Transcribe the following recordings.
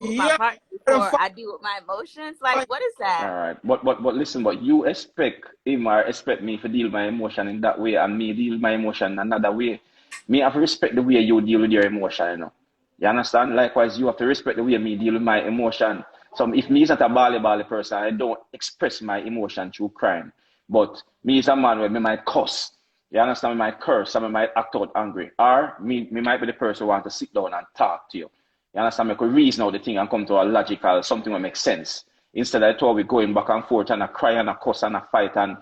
with my partner before I deal with my emotions? Like, what is All that? right, but listen, but you expect him or expect me to deal with my emotion in that way, and me deal with my emotion another way. Me have to respect the way you deal with your emotion, you know. You understand? Likewise, you have to respect the way me deal with my emotion. So if me is not a bally person, I don't express my emotion through crime. But me is a man where me might cuss. You understand? Me might curse, and me might act out angry. Or me might be the person who want to sit down and talk to you. You understand? Me could reason out the thing and come to a logical something that makes sense. Instead of we going back and forth and a cry and a cuss and a fight and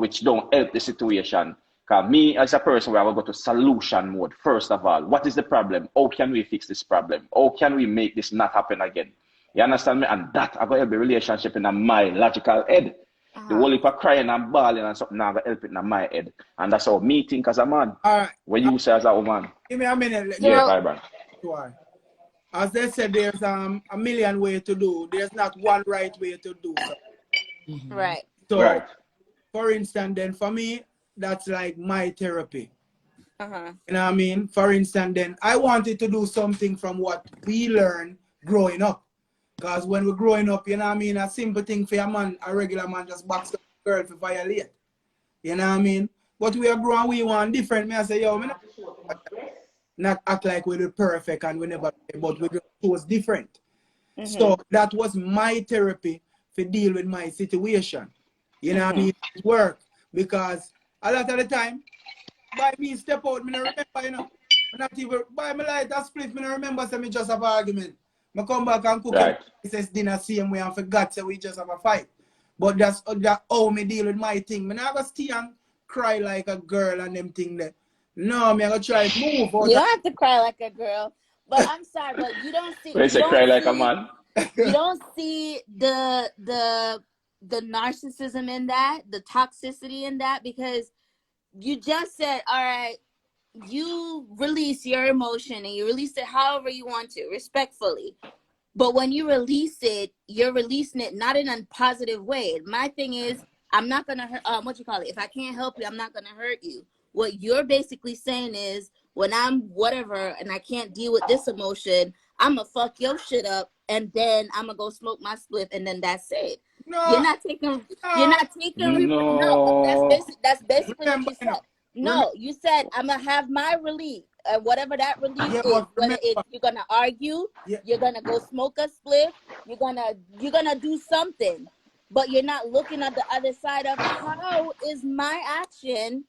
which don't help the situation. Because me as a person, we have to go to solution mode first of all. What is the problem? How can we fix this problem? How can we make this not happen again? You understand me? And that I got to help the relationship in my logical head. The whole heap of crying and bawling and something now help it in my head. And that's how me think as a man. All right. When you say as a woman. Give me a minute. Yeah, vibrant. As they said, there's a million ways to do. There's not one right way to do something. Right. So, for instance, then for me, that's like my therapy. You know what I mean? For instance, then I wanted to do something from what we learned growing up. Because when we're growing up, you know what I mean, a simple thing for a man, a regular man just box a girl for violate. You know what I mean? But we are growing, we want different. Me I say, yo, not act like we're perfect and we never, but we just was different. So that was my therapy to deal with my situation. You know what I mean? It worked because a lot of the time, by me step out, me not remember, not even by my light a split, me not remember say me just have an argument. I come back and cook and dinner same way and forgot so we just have a fight. But that's how me deal with my thing. Me not go stay and cry like a girl and them thing there. No, me I gonna try to move. You don't have to cry like a girl. But I'm sorry, but you don't see. When you say cry like a man. You don't see the narcissism in that, the toxicity in that, because you just said, all right, you release your emotion and you release it however you want to, respectfully. But when you release it, you're releasing it not in a positive way. My thing is, I'm not gonna hurt. If I can't help you, I'm not gonna hurt you. What you're basically saying is, when I'm whatever and I can't deal with this emotion, I'm gonna fuck your shit up and then I'm gonna go smoke my spliff and then that's it. No, you're not taking. No, that's basically what you said. No, you said I'm gonna have my relief, whatever that relief is. Whether you're gonna argue, you're gonna go smoke a spliff, you're gonna do something, but you're not looking at the other side of how is my action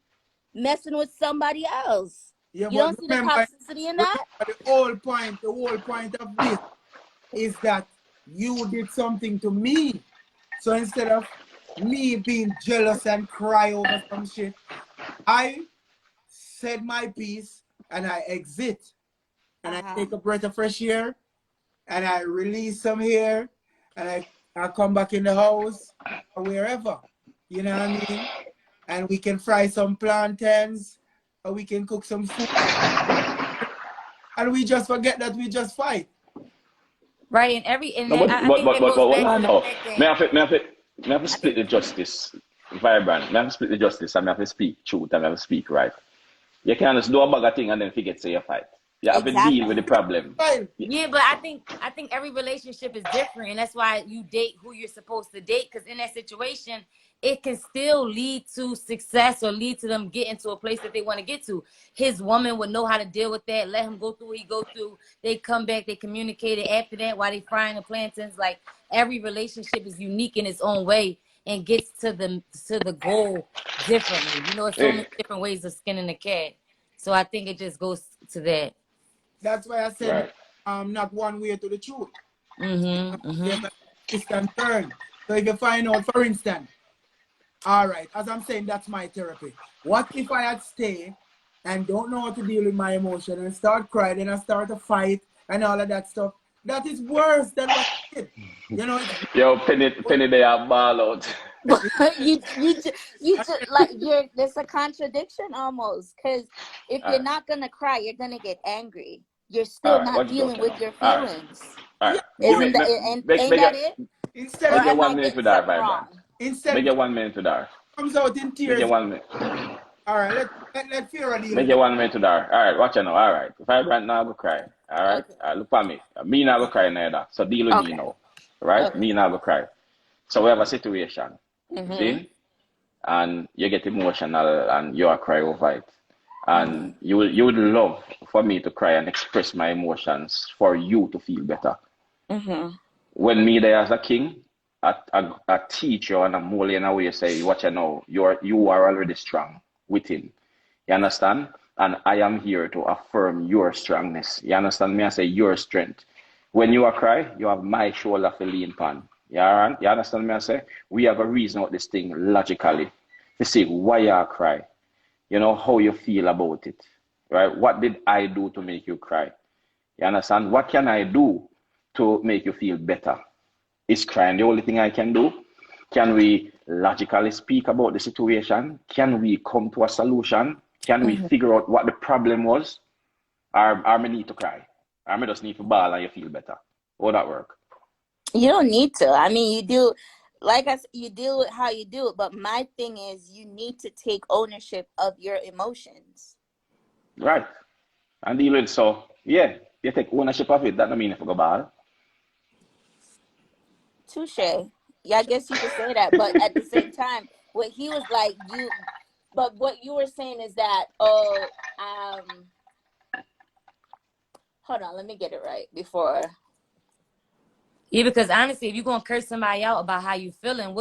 messing with somebody else. You don't see the toxicity in that. The whole point of this is that you did something to me. So instead of me being jealous and cry over some shit, I said my piece and I exit. And I take a breath of fresh air and I release some hair and I come back in the house or wherever. You know what I mean? And we can fry some plantains or we can cook some food. And we just forget that we just fight. Right, I think may I have to split the justice, vibrant. May I have to split the justice and may I have to speak truth and may I have to speak right. You can't just do a bag of thing and then forget say you fight. You have to deal with the problem. Yeah, but I think every relationship is different, and that's why you date who you're supposed to date, because in that situation, it can still lead to success or lead to them getting to a place that they want to get to. His woman would know how to deal with that, let him go through what he go through. They come back, they communicate it after that while they frying the plantains. Like, every relationship is unique in its own way and gets to the goal differently. You know, it's so many different ways of skinning a cat. So I think it just goes to that. That's why I said not one way to the truth. There's a twist and turn. So if you find out, for instance, all right, as I'm saying, that's my therapy. What if I had stayed and don't know how to deal with my emotion and start crying and I start a fight and all of that stuff? That is worse than what I did. You know. Yo, Penny, they are ball out. you just like there's a contradiction almost, because if you're not gonna cry, you're gonna get angry. You're still not dealing with your feelings. Ain't that it? Instead of 1 minute to die, Vibrant. Make it 1 minute to die. Comes out in tears. Make it 1 minute. All right, let fear deal Make with you it. 1 minute to that. All right, watch it now. All right. If I rant now, I go cry. All right. Okay. Look at me. Me now go cry neither. So deal with me Okay. now. Right? Okay. Me now go cry. So we have a situation. You Mm-hmm. see? And you get emotional and you are cry over it. Mm-hmm. And you would love for me to cry and express my emotions for you to feel better. Mm-hmm. When me there as a king, I teach you and I'm molly in a way say, watch you know, you are already strong within. You understand? And I am here to affirm your strongness. You understand me? I say your strength. When you are cry, you have my shoulder to lean upon. You understand me? I say we have a reason out this thing logically to see why you cry. You know how you feel about it, right? What did I do to make you cry? You understand? What can I do to make you feel better? Is crying the only thing I can do? Can we logically speak about the situation? Can we come to a solution? Can we Mm-hmm. figure out what the problem was? Or me need to cry? Or me just need to bawl and you feel better? How that work? You don't need to. I mean, you do, like I said, you deal with how you do it. But my thing is, you need to take ownership of your emotions. Right. And deal with so yeah, you take ownership of it, that don't mean if you go bawl. Touche. Yeah, I guess you could say that. But at the same time, what he was like, but what you were saying is that, oh, hold on, let me get it right before. Yeah, because honestly, if you're gonna curse somebody out about how you feeling,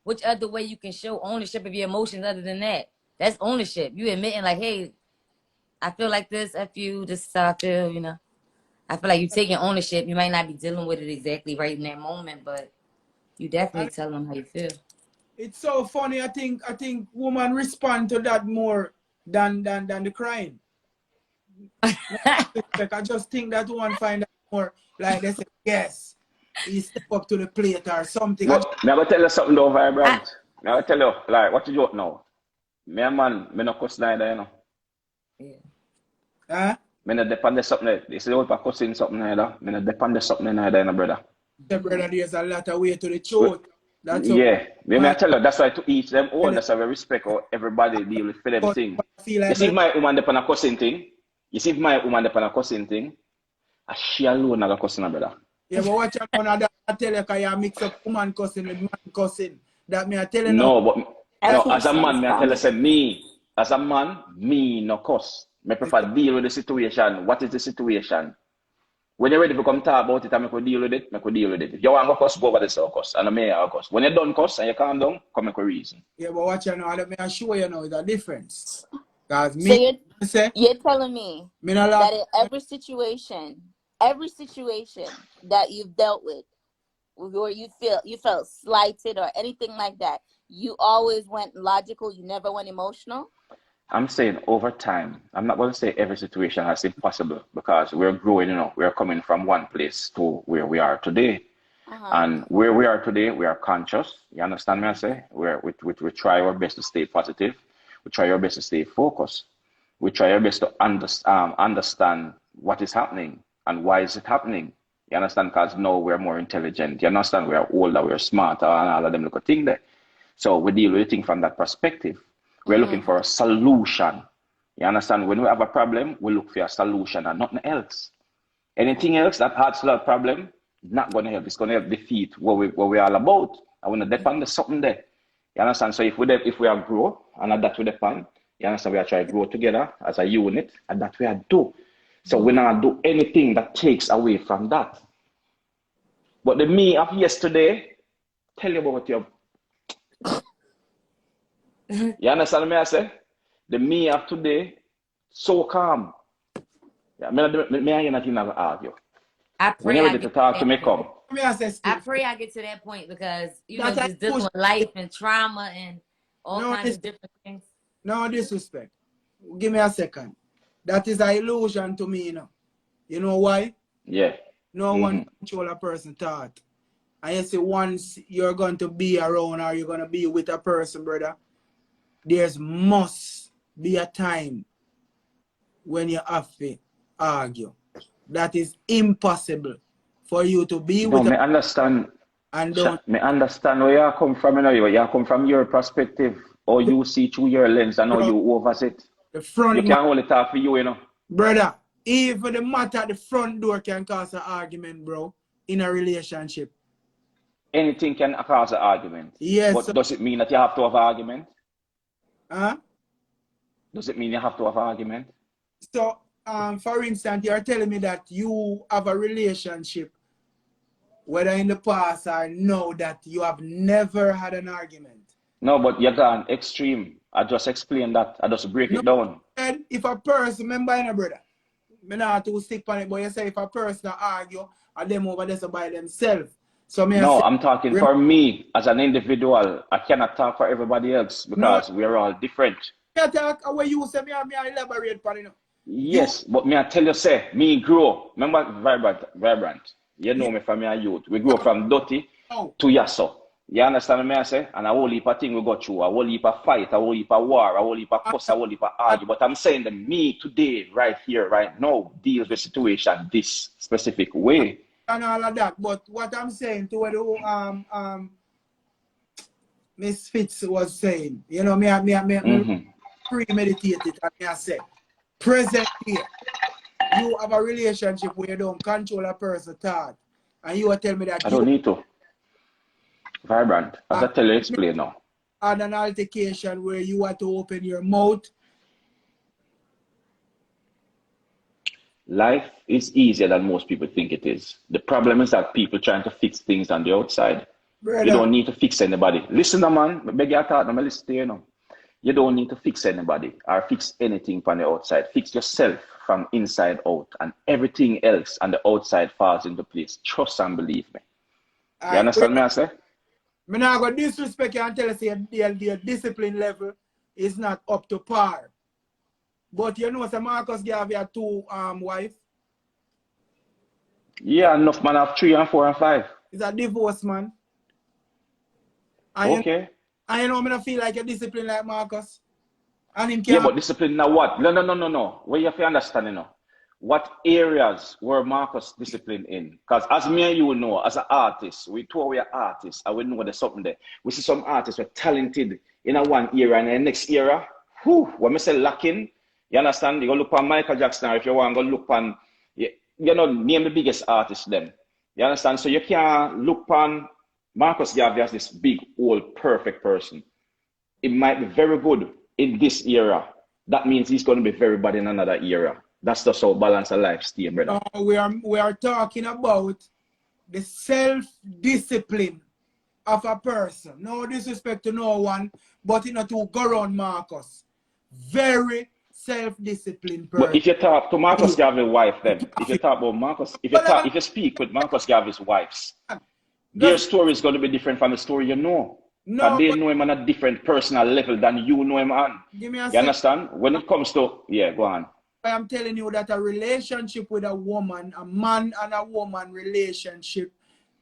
which other way you can show ownership of your emotions other than that? That's ownership. You admitting like, hey, I feel like this. F you. This is how I feel. You know, I feel like you're taking ownership. You might not be dealing with it exactly right in that moment, but you definitely And tell them how you feel. it's so funny. I think women respond to that more than the crying. No disrespect. I just think that one find that more like they say, yes, he step up to the plate or something. I just, But me I go tell you something though, I, Vibrant. Me I go tell you, like, what you joke now? Me a man, me no cuss neither, you know. yeah. huh? Me no depend on something. They say, oh, if I cussing something neither. Me no depend on something neither, you know, brother. The brother, there's a lot of way to the truth. That's how Yeah, me I man tell you, that's why to each them own, tell that's why we respect how everybody deal with for them but thing. I feel You like see if my woman depend on cussing thing, you see if my woman depend on cussing thing, she alone not gonna cussing, brother. yeah, but watch out now that I tell you, cause you mix up woman cussing with man cussing. That me I tell you now. No, but I That no, can't as a stand man, me I tell you, Spanish. say me, as a man, me no cuss. Me prefer deal with the situation. What is the situation? When you're ready to come talk about it and make we deal with it, make we deal with it. If you want to cuss, go over the so cuss. And I may have cuss. When you're done cuss and you calm down, come make a reason. yeah, but watch out now. Let me assure you now, the difference. Cause So me say you're telling me me no that laugh. in every situation that you've dealt with, where you felt slighted or anything like that, you always went logical. You never went emotional. I'm saying over time. I'm not going to say every situation has impossible because we're growing, you know, we're coming from one place to where we are today. Uh-huh. And where we are today, we are conscious. You understand me? I say we try our best to stay positive. We try our best to stay focused. We try our best to understand what is happening and why is it happening. You understand? Because now we're more intelligent. You understand? We are older, we're smarter, and all of them little things there. So we deal with it from that perspective. We're looking Mm-hmm. for a solution. You understand? When we have a problem, we look for a solution and nothing else. Anything else that adds to that problem, not going to help. It's going to help defeat what we all about. I want to depend on something there. You understand? So if we are grow, and that we depend, you understand? We are trying to grow together as a unit, and that we are do. So we not do anything that takes away from that. But the me of yesterday, tell you about your. You understand me? I say the me of today, so calm. Yeah, me and you not even have argue. I When pray you're I ready to get to talk to that me, point. come. Me I say I still. pray I get to that point because That I just dealing push. with life and trauma and all No, kinds of different things. no disrespect. Give me a second. That is an illusion to me, you know. You know why? Yeah. No one Mm-hmm. control a person thought. And you see, once you're going to be around or you're going to be with a person, brother, there's must be a time when you have to argue. That is impossible for you to be No, with a me understand. and don't. Me understand where you come from. You know, you come from your perspective. Or you see through your lens and how Bro, you overs it. the front You can't hold it off for you, you know. brother, even the matter at the front door can cause an argument, bro, in a relationship. Anything can cause an argument. Yes. But does it mean that you have to have an argument? Huh? Does it mean you have to have an argument? So, for instance, you're telling me that you have a relationship, whether in the past or now, that you have never had an argument. No, but you're gone extreme. I just explained that. I just break it down. And if a person, remember, you know, brother, I'm not too stick on it, but you say if a person argue, and them over there by themselves. So no, I'm talking for me as an individual. I cannot talk for everybody else because we're all different. You talk how you say me elaborate on it. Yes, but me I tell you, say, me grow. Remember vibrant. You know me from your youth. We grow from dirty to yasso. You understand me I say? And a whole heap of thing we go through, a whole heap of fight, a whole heap of war, a whole heap of cuss, a whole heap of argue. But I'm saying that me today, right here, right now, deals with situation this specific way. And all of that. But what I'm saying to what Miss Fitz was saying, you know, me premeditated and me I say, present here, you have a relationship where you don't control a person's thought. And you will tell me that I don't need to. Vibrant. As I tell you, explain now. And an altercation where you want to open your mouth. Life is easier than most people think it is. The problem is that people trying to fix things on the outside. Brother. You don't need to fix anybody. Listen, man. I beg your pardon. I'm listening to you now. You don't need to fix anybody or fix anything from the outside. Fix yourself from inside out, and everything else on the outside falls into place. Trust and believe me. You understand me, I say? I'm not going to disrespect you and tell you your discipline level is not up to par. But you know, Marcus Garvey had 2 wives. Yeah, enough man have 3 and 4 and 5. He's a divorced man. And okay. And you know, I don't feel like you're disciplined like Marcus. And him yeah, but discipline now what? No. Where you have to understand, you know. What areas were Marcus disciplined in? Because as me and you know, as an artist, we are artists, and we know there's something there. We see some artists were talented in a one era, and in the next era, when we say lacking, you understand? You go look on Michael Jackson, or if you want to go look on, you know, name the biggest artist then. You understand? So you can't look on Marcus Garvey as this big, old, perfect person. It might be very good in this era. That means he's going to be very bad in another era. That's just how balance of life stay, brother. We are talking about the self-discipline of a person. No disrespect to no one, but you know, to go around Marcus. Very self-disciplined person. But if you talk to Marcus Garvey's wife, then if you talk about Marcus, if you speak with Marcus Garvey's wives, their story is going to be different from the story you know. No, they know him on a different personal level than you know him on. You understand? When it comes to go on. I am telling you that a relationship with a woman, a man and a woman relationship,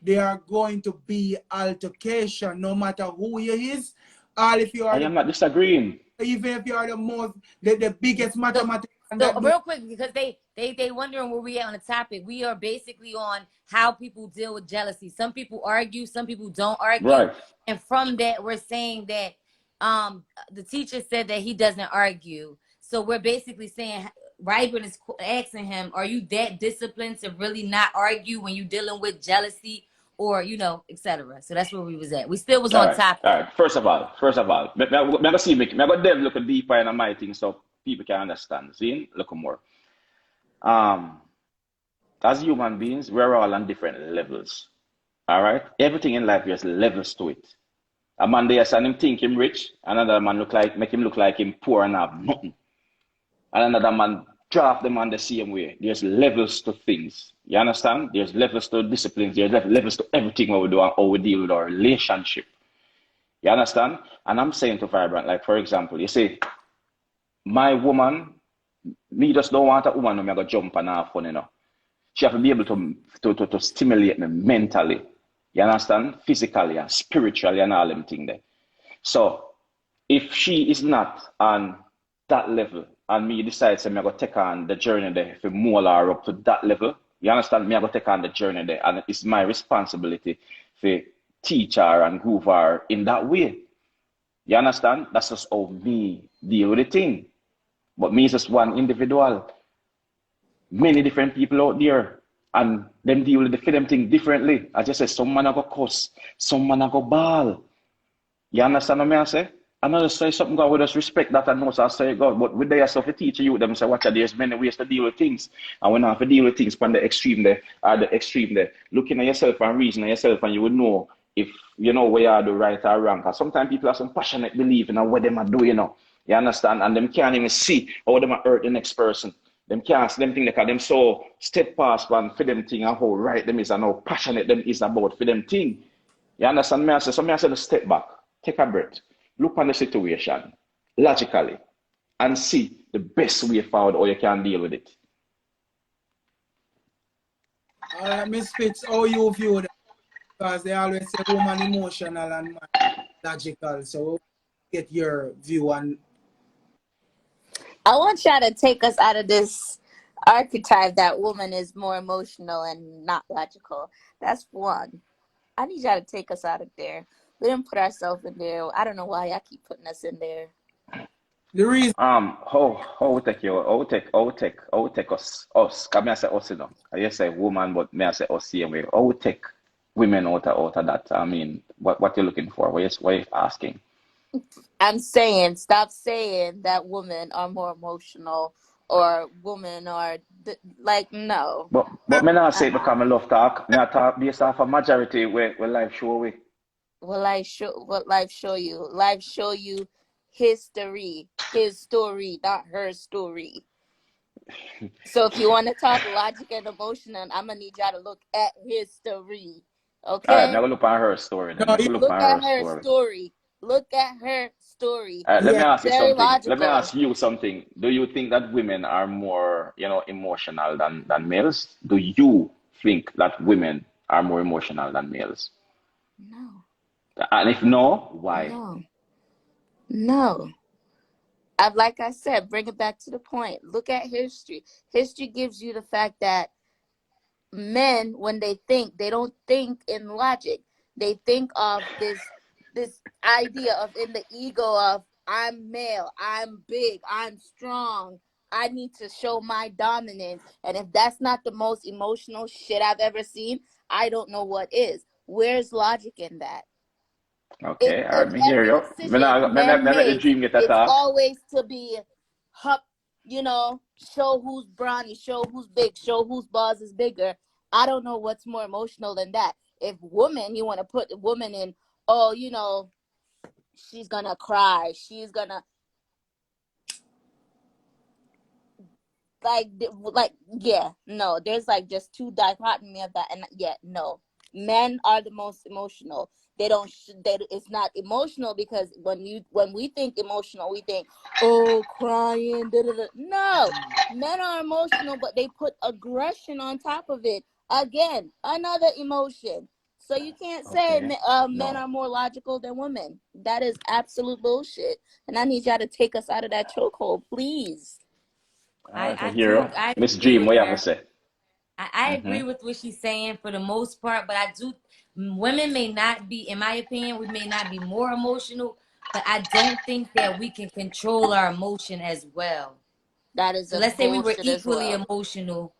there are going to be altercation, no matter who he is, or if you are. I am not disagreeing. Even if you are the biggest mathematician. So real quick, because they wondering where we at on the topic. We are basically on how people deal with jealousy. Some people argue, some people don't argue. Right. And from that, we're saying that the teacher said that he doesn't argue. So we're basically saying, Ryburn is asking him, are you that disciplined to really not argue when you're dealing with jealousy or, you know, etc.? So that's where we was at. We still was on topic. All right. First of all, me go delve look deeper in my thing so people can understand. See, look more. As human beings, we're all on different levels. All right? Everything in life has levels to it. A man there and him think him rich, another man make him look like him poor and have nothing. And another man draft them on the same way. There's levels to things. You understand? There's levels to disciplines. There's levels to everything what we do and how we deal with our relationship. You understand? And I'm saying to Vibrant, like for example, you say, my woman, me just don't want a woman who me go jump and have fun, you know. She have to be able to stimulate me mentally. You understand? Physically and spiritually and all them things there. So if she is not on that level, and me decides I'm going to take on the journey there, if we mold her up to that level, you understand? Me, I'm going to take on the journey there, and it's my responsibility to teach her and groove her in that way. You understand? That's just how me deal with the thing. But me is just one individual. Many different people out there, and them deal with them thing differently. I just say some man a go cuss, some man a go ball. You understand what I say? I'm not just say something God with us respect that and know so I say God, but with their stuff to teach you them say watch there's many ways to deal with things. And when I have to deal with things from the extreme there or the extreme there, looking at yourself and reasoning yourself and you would know if you know where you are the right or wrong. Because sometimes people have some passionate belief in what them are doing, you know. You understand? And them can't even see how them are hurt the next person. Them can't see them think that them so steadfast and for them thing and how right them is and how passionate them is about for them thing. You understand me? I say, so me I say, step back, take a breath, look on the situation logically, and see the best way forward how you can deal with it. All right, Miss Fitz, how you view that? Because they always say woman emotional and man logical. So get your view on. I want y'all to take us out of this archetype that woman is more emotional and not logical. That's one. I need y'all to take us out of there. We didn't put ourselves in there. I don't know why y'all keep putting us in there. The reason How we take you how we take us. Cause me I say us, you know. I say woman, but me I say us same way. How we take women out of that. I mean, what you're looking for? What you asking? I'm saying, stop saying that women are more emotional or women are like, no. But me not say it because I love talk. Me I talk based off a majority where life show we. What life show you? Life show you history, his story, not her story. So if you want to talk logic and emotion, I'm gonna need y'all to look at history. Alright, me Okay? I go look at her story then. no, Me go look Look at at her her story. story. Look at her story. Let me yeah, ask you Very something. Let me logical. ask you something. Do you think that women are more, emotional than males? Do you think that women are more emotional than males? No. And if no, why? No. No. Like I said, bring it back to the point. Look at history. History gives you the fact that men, when they think, they don't think in logic. They think of this idea of in the ego of I'm male, I'm big, I'm strong. I need to show my dominance. And if that's not the most emotional shit I've ever seen, I don't know what is. Where's logic in that? Okay, all If right, me hear every you. Me, decision not, me, men not- me let the makes, dream get it's attack. always to be hup, show who's brawny, show who's big, show whose balls is bigger. I don't know what's more emotional than that. If woman, you want to put the woman in, oh, she's gonna cry, she's gonna yeah, no, there's like just two dichotomy of that, and yeah, no, men are the most emotional. They don't it's not emotional because when we think emotional, we think, oh, crying, da, da, da. No, men are emotional, but they put aggression on top of it. Again, another emotion. So you can't say Okay, men no. are more logical than women. That is absolute bullshit, and I need y'all to take us out of that chokehold, please. All right, I I hear do you. I Miss agree Dream, with what you have to her. say? I Mm-hmm. agree with what she's saying for the most part, but I do. Women may not be, in my opinion, we may not be more emotional, but I don't think that we can control our emotion as well. That is So a let's say we were bullshit as equally well. emotional.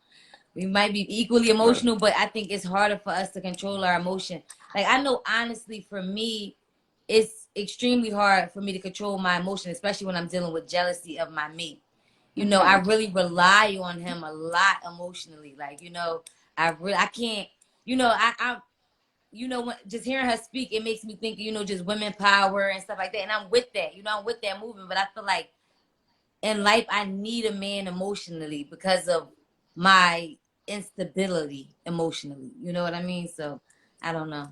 We might be equally Well, emotional, but I think it's harder for us to control our emotion. Like I know, honestly, for me, it's extremely hard for me to control my emotion, especially when I'm dealing with jealousy of my mate. I Mm-hmm. really rely on him a lot emotionally. Like, I can't, when just hearing her speak, it makes me think, just women power and stuff like that. And I'm with that, I'm with that movement. But I feel like in life, I need a man emotionally because of my instability emotionally. You know what I mean? So I don't know.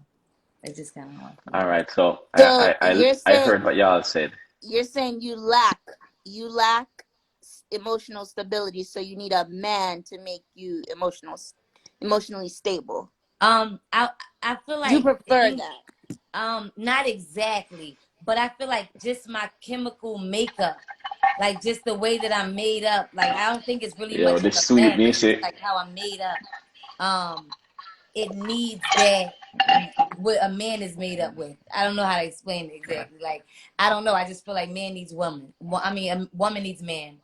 It's just kind of hard for all me. right. So So I heard what y'all said. you're saying you lack emotional stability, so you need a man to make you emotionally stable. I I feel You like prefer that. not exactly, but I feel like just my chemical makeup, like just the way that I'm made up. Like I don't think it's really Yo, much of this a man, but sweetness, it's just eh? like how I'm made up. It needs that what a man is made up with. I don't know how to explain it exactly. Like, I don't know. I just feel like man needs woman. I mean, a woman needs man,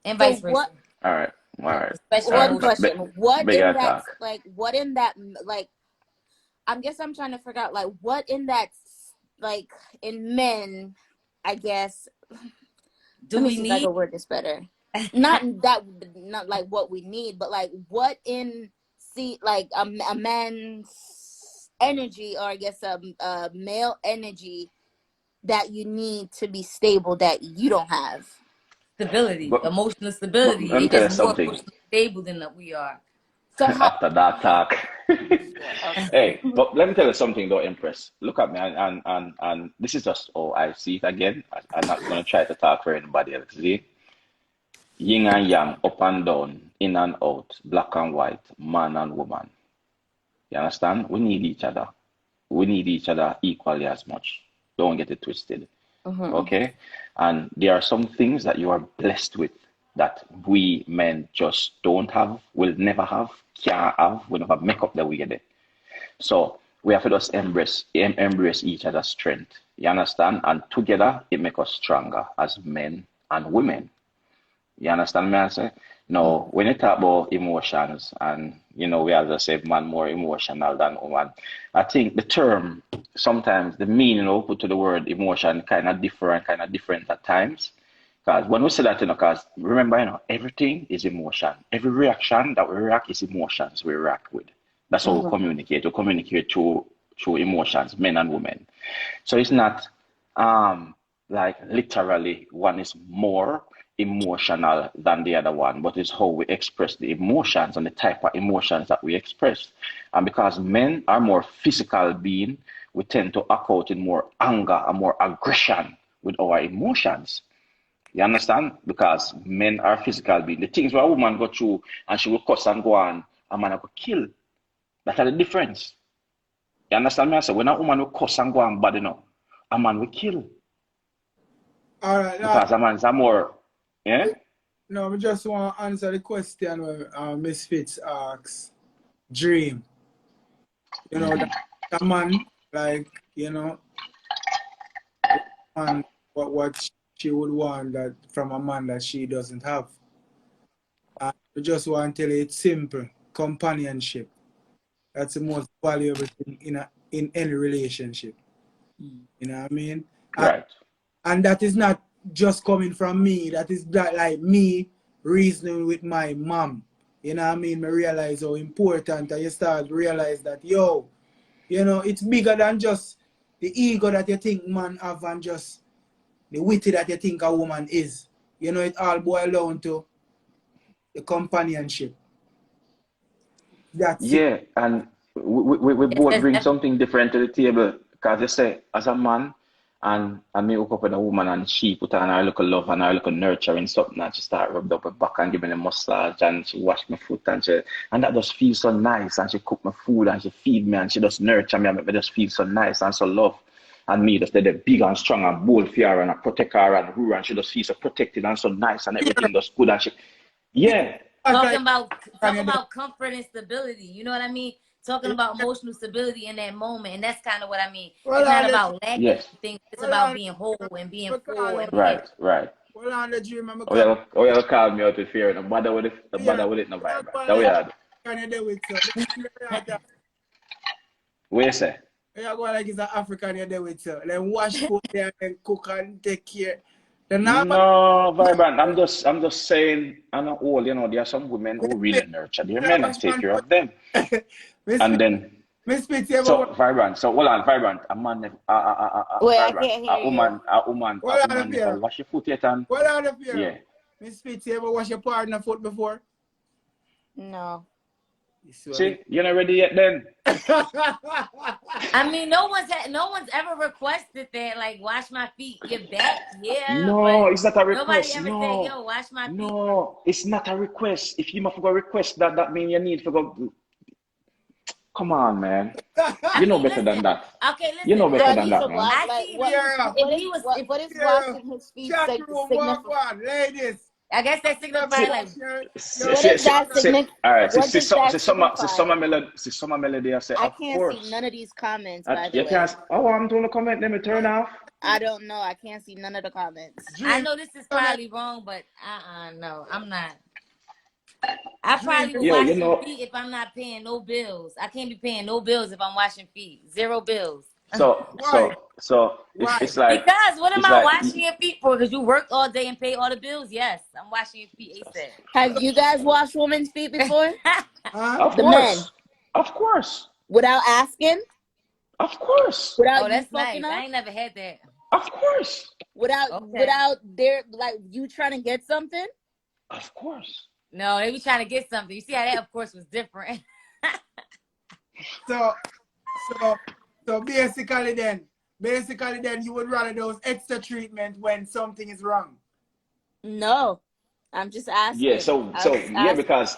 and So vice versa. what? All right. Especially One emotion. question. What Big in that? attack. Like, what in that? Like, I guess I'm trying to figure out, like, what in that, like, in men, I guess. Let me see if I can word this better. Not like what we need, but like what in like a man's energy, or I guess a male energy that you need to be stable that you don't have. Stability, But emotional stability. let me They're tell you just more something. emotionally stable than we are. So how? After that talk. Yeah, okay. Hey, but let me tell you something though, Empress. Look at me, and this is just how I see it again. I'm not gonna try to talk for anybody else. See? Yin and yang, up and down, in and out, black and white, man and woman. You understand? We need each other. We need each other equally as much. Don't get it twisted. Okay? And there are some things that you are blessed with that we men just don't have, will never have, can't have, will never make up the way there. So we have to just embrace each other's strength. You understand? And together it makes us stronger as men and women. You understand me? I say? No, when you talk about emotions, and we as I said, man more emotional than woman. I think the term, sometimes the meaning we put to the word emotion kind of different at times. Because when we say that, because remember, everything is emotion. Every reaction that we react is emotions we react with. That's how we communicate. We communicate through emotions, men and women. So it's not like literally one is more emotional than the other one, but it's how we express the emotions and the type of emotions that we express. And because men are more physical being, we tend to act out in more anger and more aggression with our emotions. You understand? Because men are physical beings. The things where a woman go through and she will cuss and go on, a man will kill. That's the difference. You understand me? I say when a woman will cuss and go on bad a man will kill. All right. Because a man's a more, yeah? No, we just want to answer the question when Misfits asks Dream. That man, like, and what she would want that from a man that she doesn't have. And we just want to tell you it's simple. Companionship. That's the most valuable thing in any relationship. You know what I mean? Right. And that is not just coming from me. That is like me reasoning with my mom. You know what I mean? I realize how important, and you start to realize that, it's bigger than just the ego that you think man have and just the witty that you think a woman is. It all boils down to the companionship. That's it. Yeah, and we both bring something different to the table. Because you say, as a man, and me hook up with a woman and she put on her little love and her little nurturing something, and she start rubbed up her back and give me a massage and she wash my foot and that just feels so nice, and she cook my food and she feed me and she just nurture me and make me just feel so nice and so love. And me just the big and strong and bold for her and I protect her and her, and she just feels so protected and so nice and everything just good, and she Talking about comfort and stability. You know what I mean? Talking about emotional stability in that moment, and that's kind of what I mean. It's not about lacking anything. It's about being whole and being full and right. Well, on the Dream, I'm you call me out with fear. No bother with it. No bother with it. No vibe. That way I do. What you say? You go like it's an African you're there with, sir. Then wash food there and cook and take care. No, Vibrant. I'm just saying, I know all, there are some women who really nurture their men and take care of them. And then, so Vibrant, so hold on, Vibrant, a man, Wait, I can't hear a woman never wash your foot yet, and what out of here? Yeah. Miss Fitz, you ever wash your partner foot before? No. See, you're not ready yet then. I mean, no one's ever requested that, like, wash my feet, get back. Yeah. No, it's not a request. Nobody ever said, yo, wash my feet. No, it's not a request. If you must go request that, that means you need to go. Come on, man. You know better than that. Okay, listen. You know better than that, man. What is washing his feet significant? Ladies, I guess that signify like. What does that signify? All right, What does that summer melody. I say, I of can't course. see none of these comments, by the You way. can't. Oh, I'm doing a comment. Let me turn off. I don't know. I can't see none of the comments. I know this is probably wrong, but no, I'm not. I probably will wash some feet if I'm not paying no bills. I can't be paying no bills if I'm washing feet. 0 bills. So it's like, because what am it's I like, washing your feet for? Because you work all day and pay all the bills? Yes, I'm washing your feet ASAP. Have you guys washed women's feet before? Of the course. Men. Of course. Without asking? Of course. Without that's fucking nice. up? I ain't never had that. Of course. Without their, like, you trying to get something? Of course. No, they be trying to get something. You see how that, of course, was different. So basically then you would rather those extra treatment when something is wrong. No, I'm just asking. Yeah, because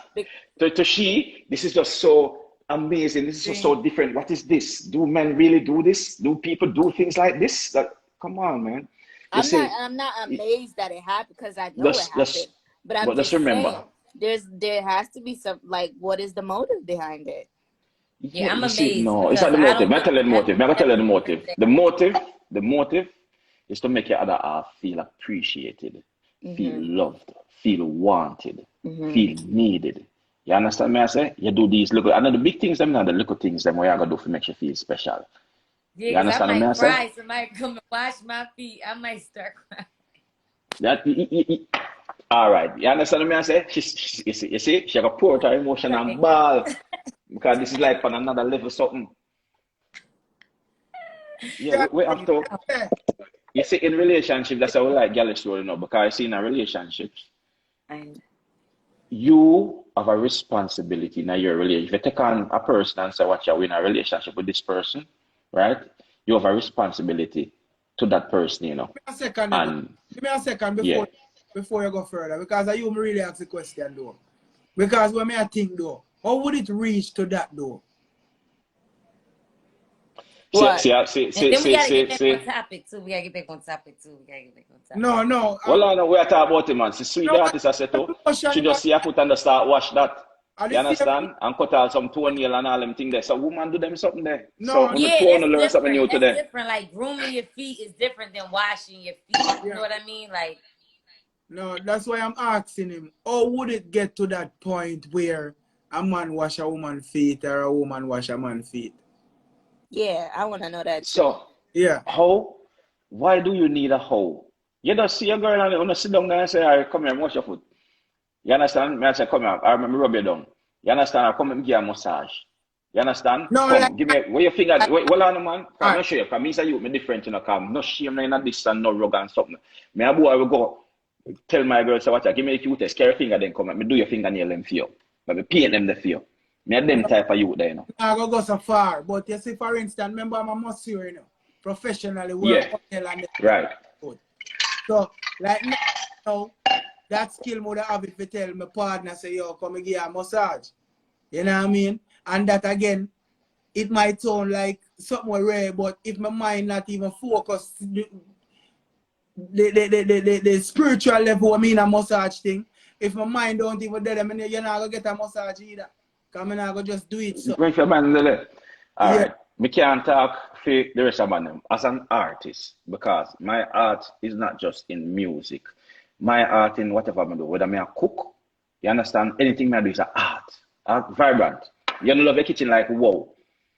to she, this is just so amazing. This is just so different. What is this? Do men really do this? Do people do things like this? Like, come on, man. I'm not amazed that it happened, because I know it happened. But I'm just remember, saying, there has to be some, like, what is the motive behind it? Yeah, I'm amazed. No, it's not the motive. I'm tell you the motive. I'm tell you the motive. The motive is to make your other half feel appreciated, feel loved, feel wanted, feel needed. You understand me? I say you do these little, and the big things, them not the little things them what you gotta do to make you feel special. Yeah, you understand I me? might cry. Somebody come and wash my feet. I might start crying. All right. You understand me? I say you see, she got pour her emotion and ball. Because this is like on another level something. Yeah, we have to. You see, in relationship, that's how we like Gyalis story now. Because I see in a relationship, you have a responsibility in your relationship. If you take on a person and say, "Watch, you're in a relationship with this person," right? You have a responsibility to that person, you know. Give me a second before you go further, because I you really ask the question though. Because when I think though, how would it reach to that though? What? And then we gotta get back on topic too. No. Well, we are talking about it, man. See, sweet the artist I said too. She just see a foot and start wash that. You understand? And cut out some toenail and all them things there. So woman do them something there. No, so yeah, learn something new to them. Different. Like grooming your feet is different than washing your feet. You know what I mean? Like. No, that's why I'm asking him. How would it get to that point where a man wash a woman's feet or a woman wash a man's feet? Yeah, I want to know that too. So, yeah. How? Why do you need a hoe? You don't see a girl and you sit down there and say, "All right, come here, wash your foot." You understand? Me I say, "Come here, I remember rub you down." You understand? I come and give you a massage. You understand? No, come, give me where your finger. Hold on, man. Come and show you. Because me say you, me different, you know. Come, no shame, no this and no rug and something. Me a boy will go. Tell my girl, so what? Give me the cutest. Carry your finger, then come. Me do your fingernail them for you. But me paint them the for you. Me have them type of you there, you know. I go so far, but you see, for instance, remember I'm a masseur, you know, professionally work hotel and right. So like now, that skill would have if you tell my partner say, "Yo, come and give you a massage." You know what I mean? And that again, it might sound like something rare, but if my mind not even focused. The spiritual level, I mean a massage thing. If my mind don't even there, I mean you're not gonna get a massage either. Cause I'm not gonna just do it. So. If your man there. All right. We can't talk for the rest of them as an artist, because my art is not just in music. My art in whatever I do, whether I cook, you understand? Anything I do is an art vibrant. You don't love your kitchen like wow.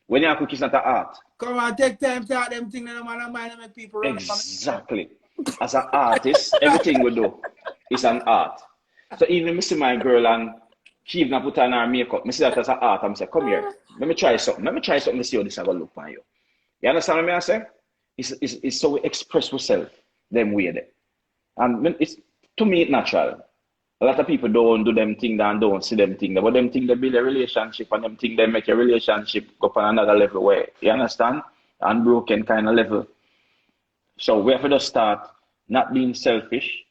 When you cook, it's not an art. Come on, take time to them things that man mind and make people run. Exactly. As an artist, everything we do is an art. So even see my girl and she even put on her makeup, I see that as an art. I'm saying, come here, let me try something. Let me try something to see how this is going to look on you. You understand what I say? It's so we express ourselves them way there. And it's, to me, it's natural. A lot of people don't do them thing and don't see them thing. But them thing they build a relationship and them thing they make a relationship go up on another level where, you understand? Unbroken kind of level. So we have to just start not being selfish,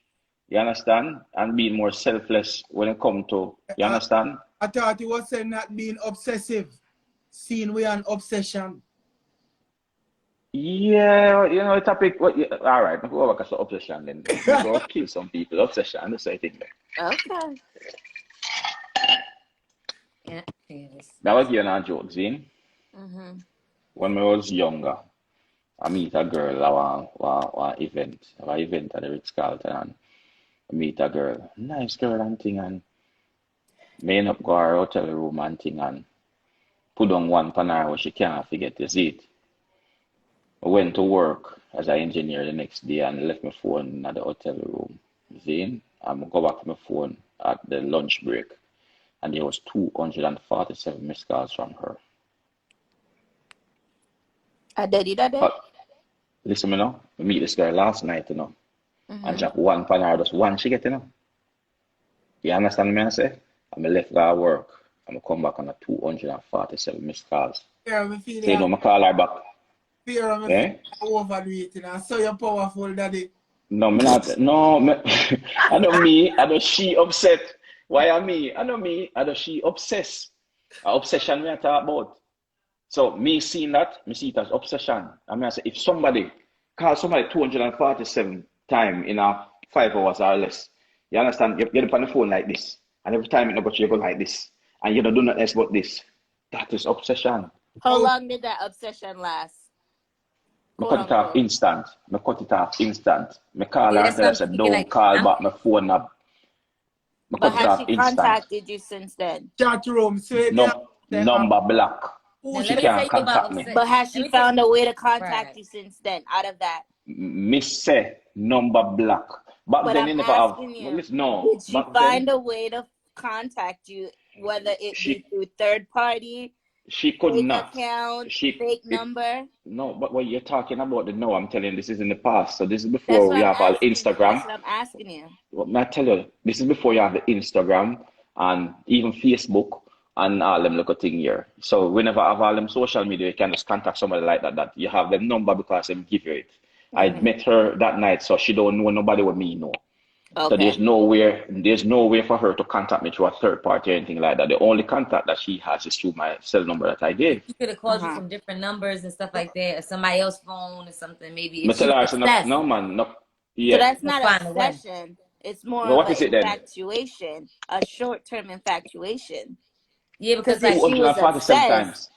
you understand? And being more selfless when it comes to, you understand? I thought you was saying not being obsessive. Seeing we an obsession. Yeah, you know, the topic. What? Yeah, all right, we go back to obsession then. We go kill some people. Obsession. That's what I think. Okay. Yeah. Yes. That was you a joke, Zine. Mm-hmm. When I was younger, I meet a girl at one event at the Ritz-Carlton, and I meet a girl, nice girl and thing, and me end up go to her hotel room and thing, and put on one pan her where she can't forget to see it. I went to work as an engineer the next day and left my phone at the hotel room. Zine, I'm go back to my phone at the lunch break, and there was 247 missed calls from her. I did it. But listen, me know, I meet this girl last night, you know, and Mm-hmm. drop one pan her, just one she get, you know. You understand me? I say, I'm left her work. I'm come back on a 247 missed calls. Yeah, I So you know, I call her back. fear of me Eh? overdoing it. So you're powerful, daddy. No, me not. No, me, I know me. I know she upset. Why am me? I know me. I know she obsessed. Obsession we are talk about. So me seeing that, me see it as obsession. I mean, I say if somebody call somebody 247 times in a 5 hours or less, you understand? You're on the phone like this, and every time you go like this, and you don't do nothing else but this. That is obsession. How Oh, long did that obsession last? Me Quote cut it off unquote. instant. Me cut it off instant. Me call See, her and that's tell what her, I'm say, thinking. don't Like, call I'm back my phone up. Me But cut it has off she instant. contacted you since then? chat room. So you can No, say, number block. who now. she She Let me tell can't you about contact me. obsession. But has Let she me tell. found a way to contact Right. you since then out of that? Miss say number block. Back But then I'm you never have. asking Well, you, listen, no. did she Back then find a way to contact you, whether it be she through third party, she could fake not. account, She fake it number? no. But what you're talking about the no, I'm telling you, this is in the past. So this is That's before what we I'm have all asking you. That's Instagram. what I'm asking you. What I tell you, this is before you have the Instagram and even Facebook and all them little thing here. So whenever I have all them social media, you can just contact somebody like that. That you have the number because they give you it. I Hmm. met her that night, so she don't know nobody with me know. So Okay. there's no way for her to contact me through a third party or anything like that. The only contact that she has is through my cell number that I But gave. she could have called you Uh-huh. from different numbers and stuff like that, or somebody else's phone or something. Maybe Me if tell she's her, I said, no, obsessed, no man, no. So Yeah. that's she'll not find a way. obsession. It's more Well, of what an is it then? infatuation, a short-term infatuation. Yeah, Because because if like she was 247 obsessed, times.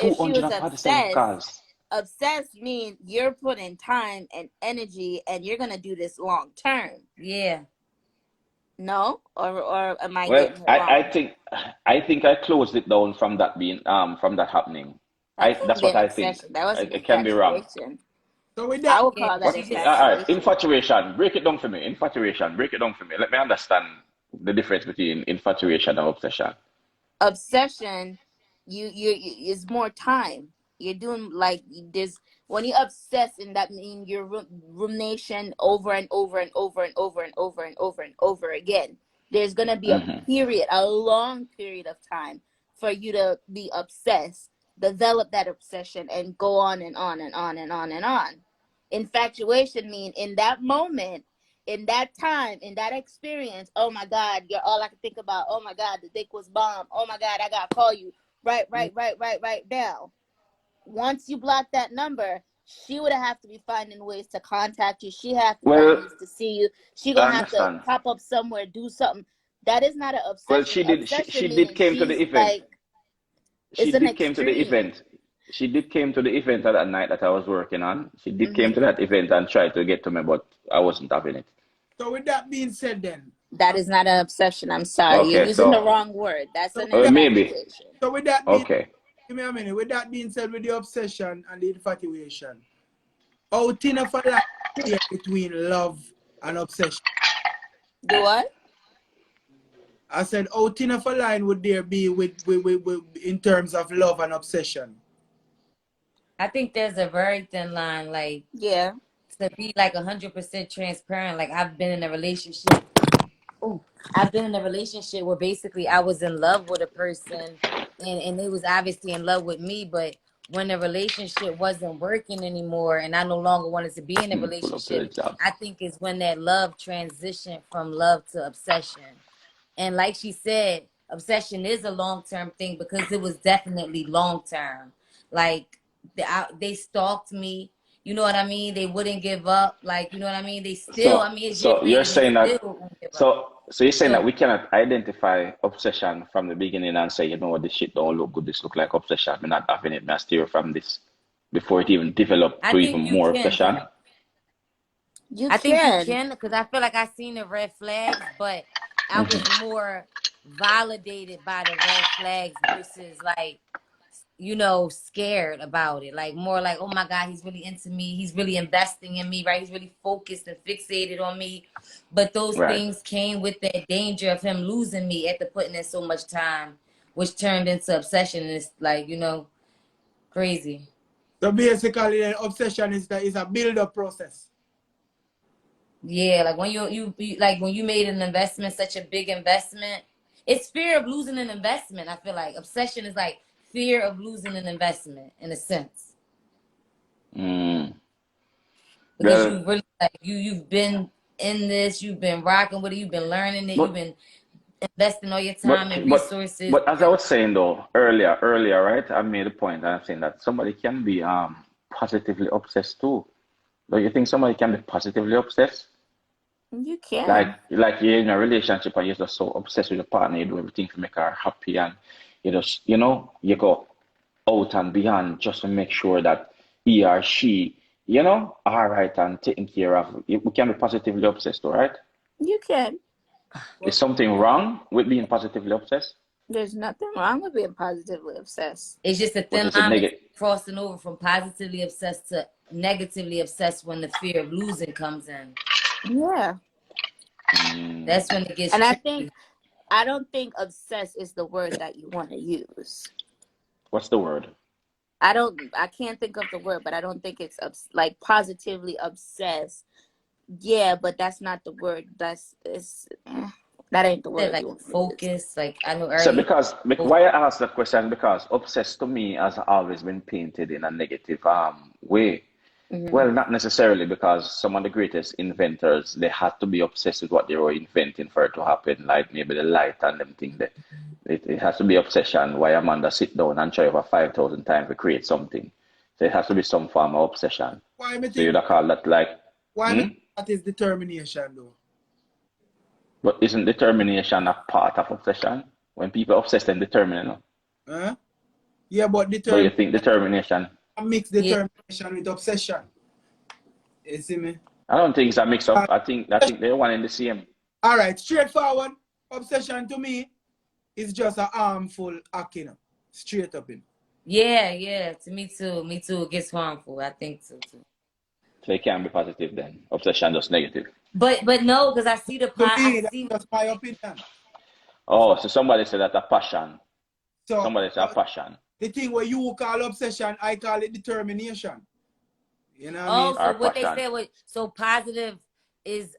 if she was 247 obsessed, calls. obsessed means you're putting time and energy and you're gonna do this long term. yeah, No? Or am I Well, getting it wrong? I think I closed it down from that being from that happening. That can't That's be what an I think. obsession. That was an It can be wrong. infatuation. So with I that, would yeah. call that What? She just All right, infatuation. infatuation. Break it down for me. Infatuation. Break it down for me. Let me understand the difference between infatuation and obsession. Obsession, is more time. You're doing like this when you obsess, and that means you're rumination over and over and over and over and over and over and over again. There's gonna be a Hmm. period, a long period of time for you to be obsessed, develop that obsession, and go on and on and on and on and on. Infatuation mean in that moment, in that time, in that experience, oh my God, you're all I can think about. Oh my God, the dick was bomb. Oh my God, I gotta call you right now. Once you block that number, she would have to be finding ways to contact you. She have to find Well, ways to see you. She I gonna have to understand. pop up somewhere, do something. That is not an Well, obsession. she Obsession did means came to the she's event. like, She it's an did came to the extreme. event. She did came to the event that night that I was working on. She did came to Hmm. that event and tried to get to me, but I wasn't having it. so with that being said, then, That is not an obsession. I'm sorry. You're Okay, using the so wrong word. That's so an with that, maybe. infatuation. so with that being, Okay. give me a minute. With that being said, with the obsession and the infatuation, how thin of a line is there between love and obsession? Do what? I said, how thin of a line would there be with in terms of love and obsession? I think there's a very thin line, like Yeah. to be like 100% transparent. Like I've been in a relationship. Oh, I've been in a relationship where basically I was in love with a person, and they was obviously in love with me, but when the relationship wasn't working anymore and I no longer wanted to be in a Pull up to the relationship, job. I think is when that love transitioned from love to obsession. And like she said, obsession is a long term thing because it was definitely long term. Like they stalked me. you know what I mean, they wouldn't give up. Like, you know what I mean? They still, I mean, it's So you're years later, saying they that, still won't give up. so you're saying So that we cannot identify obsession from the beginning and say, you know what, this shit don't look good, this look like obsession, we're not having it, I steer from this before it even developed I to even think you more can, obsession? You I think you can. can, because I feel like I seen the red flags, but I was more validated by the red flags versus like, you know, scared about it. Like more like, oh my God, he's really into me. He's really investing in me, right? He's really focused and fixated on me. But those Right. things came with the danger of him losing me after putting in so much time, which turned into obsession. And it's like, you know, crazy. So basically, the obsession is a build-up process. Yeah, like when you like when you made an investment, such a big investment, it's fear of losing an investment. I feel like obsession is like fear of losing an investment in a sense, Mm. because Well, you really like you've been in this, you've been rocking with it, you've been learning it, you've but been investing all your time but and but resources. but as I was saying though earlier, right? I made a point and I'm saying that somebody can be positively obsessed too. Don't you think somebody can be positively obsessed? You can. Like you're in a relationship and you're just so obsessed with your partner, you do everything to make her happy and you just, you know, you go out and beyond just to make sure that he or she, you know, all right and taken care of. We can be positively obsessed, all right? You can. Is something wrong with being positively obsessed? There's nothing wrong with being positively obsessed. It's just a But thin it's a line between negative. crossing over from positively obsessed to negatively obsessed when the fear of losing comes in. Yeah. That's when it gets And tricky. I don't think obsessed is the word that you want to use. What's the word? I can't think of the word, but I don't think it's like positively obsessed. Yeah, but that's not the word. That ain't the word Like you want to use. focus, like I know So earlier. why I asked that question, because obsessed to me has always been painted in a negative way. Mm-hmm. Well, not necessarily, because some of the greatest inventors, they had to be obsessed with what they were inventing for it to happen, like maybe the light and them thing. That it has to be obsession. Why Amanda sit down and try over 5,000 times to create something. So it has to be some form of obsession. Why me So you'd think? call that like, Why me hmm? think that is determination though? But isn't determination a part of obsession? When people obsess, then determined. Huh? Yeah, but But you think determination? mix Yeah, determination with obsession. You see me? I don't think it's a mix up. Uh, I think they're one and the same. all right, straightforward. Obsession to me is just a harmful act, you know. Straight up in. yeah. To me too. Me too. It gets harmful. I think so too. So it can be positive then. Obsession just negative. But no, because I see the To pot. I me, that's see. just my opinion. Oh, so somebody said that a passion. So Somebody said a passion. the thing where you call obsession, I call it determination. You know what I mean? Oh, Or so what they passion. said was so positive is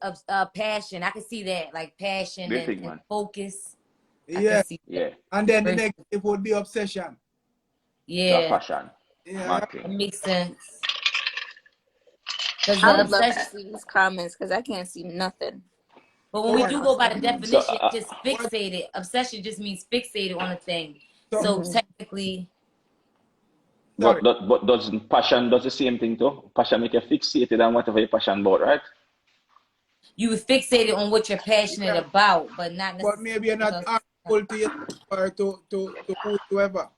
passion. I can see that, like passion Big thing, and man. focus. I can Yeah. see that. Yeah. And then the Versus- negative would be obsession. So a Yeah, passion. Yeah. Mad that thing. makes sense. Because I the would love to obsession. see these comments because I can't see nothing. But when So we what do go by the So definition, just what fixated. Obsession just means fixated on a thing. so So Mm-hmm. technically, sorry. but doesn't passion does the same thing too? Passion make you fixated on whatever you're passionate about, right? you were fixated on what you're passionate Yeah. about, but not But necessarily. maybe you're not harmful to yourself or to whosoever.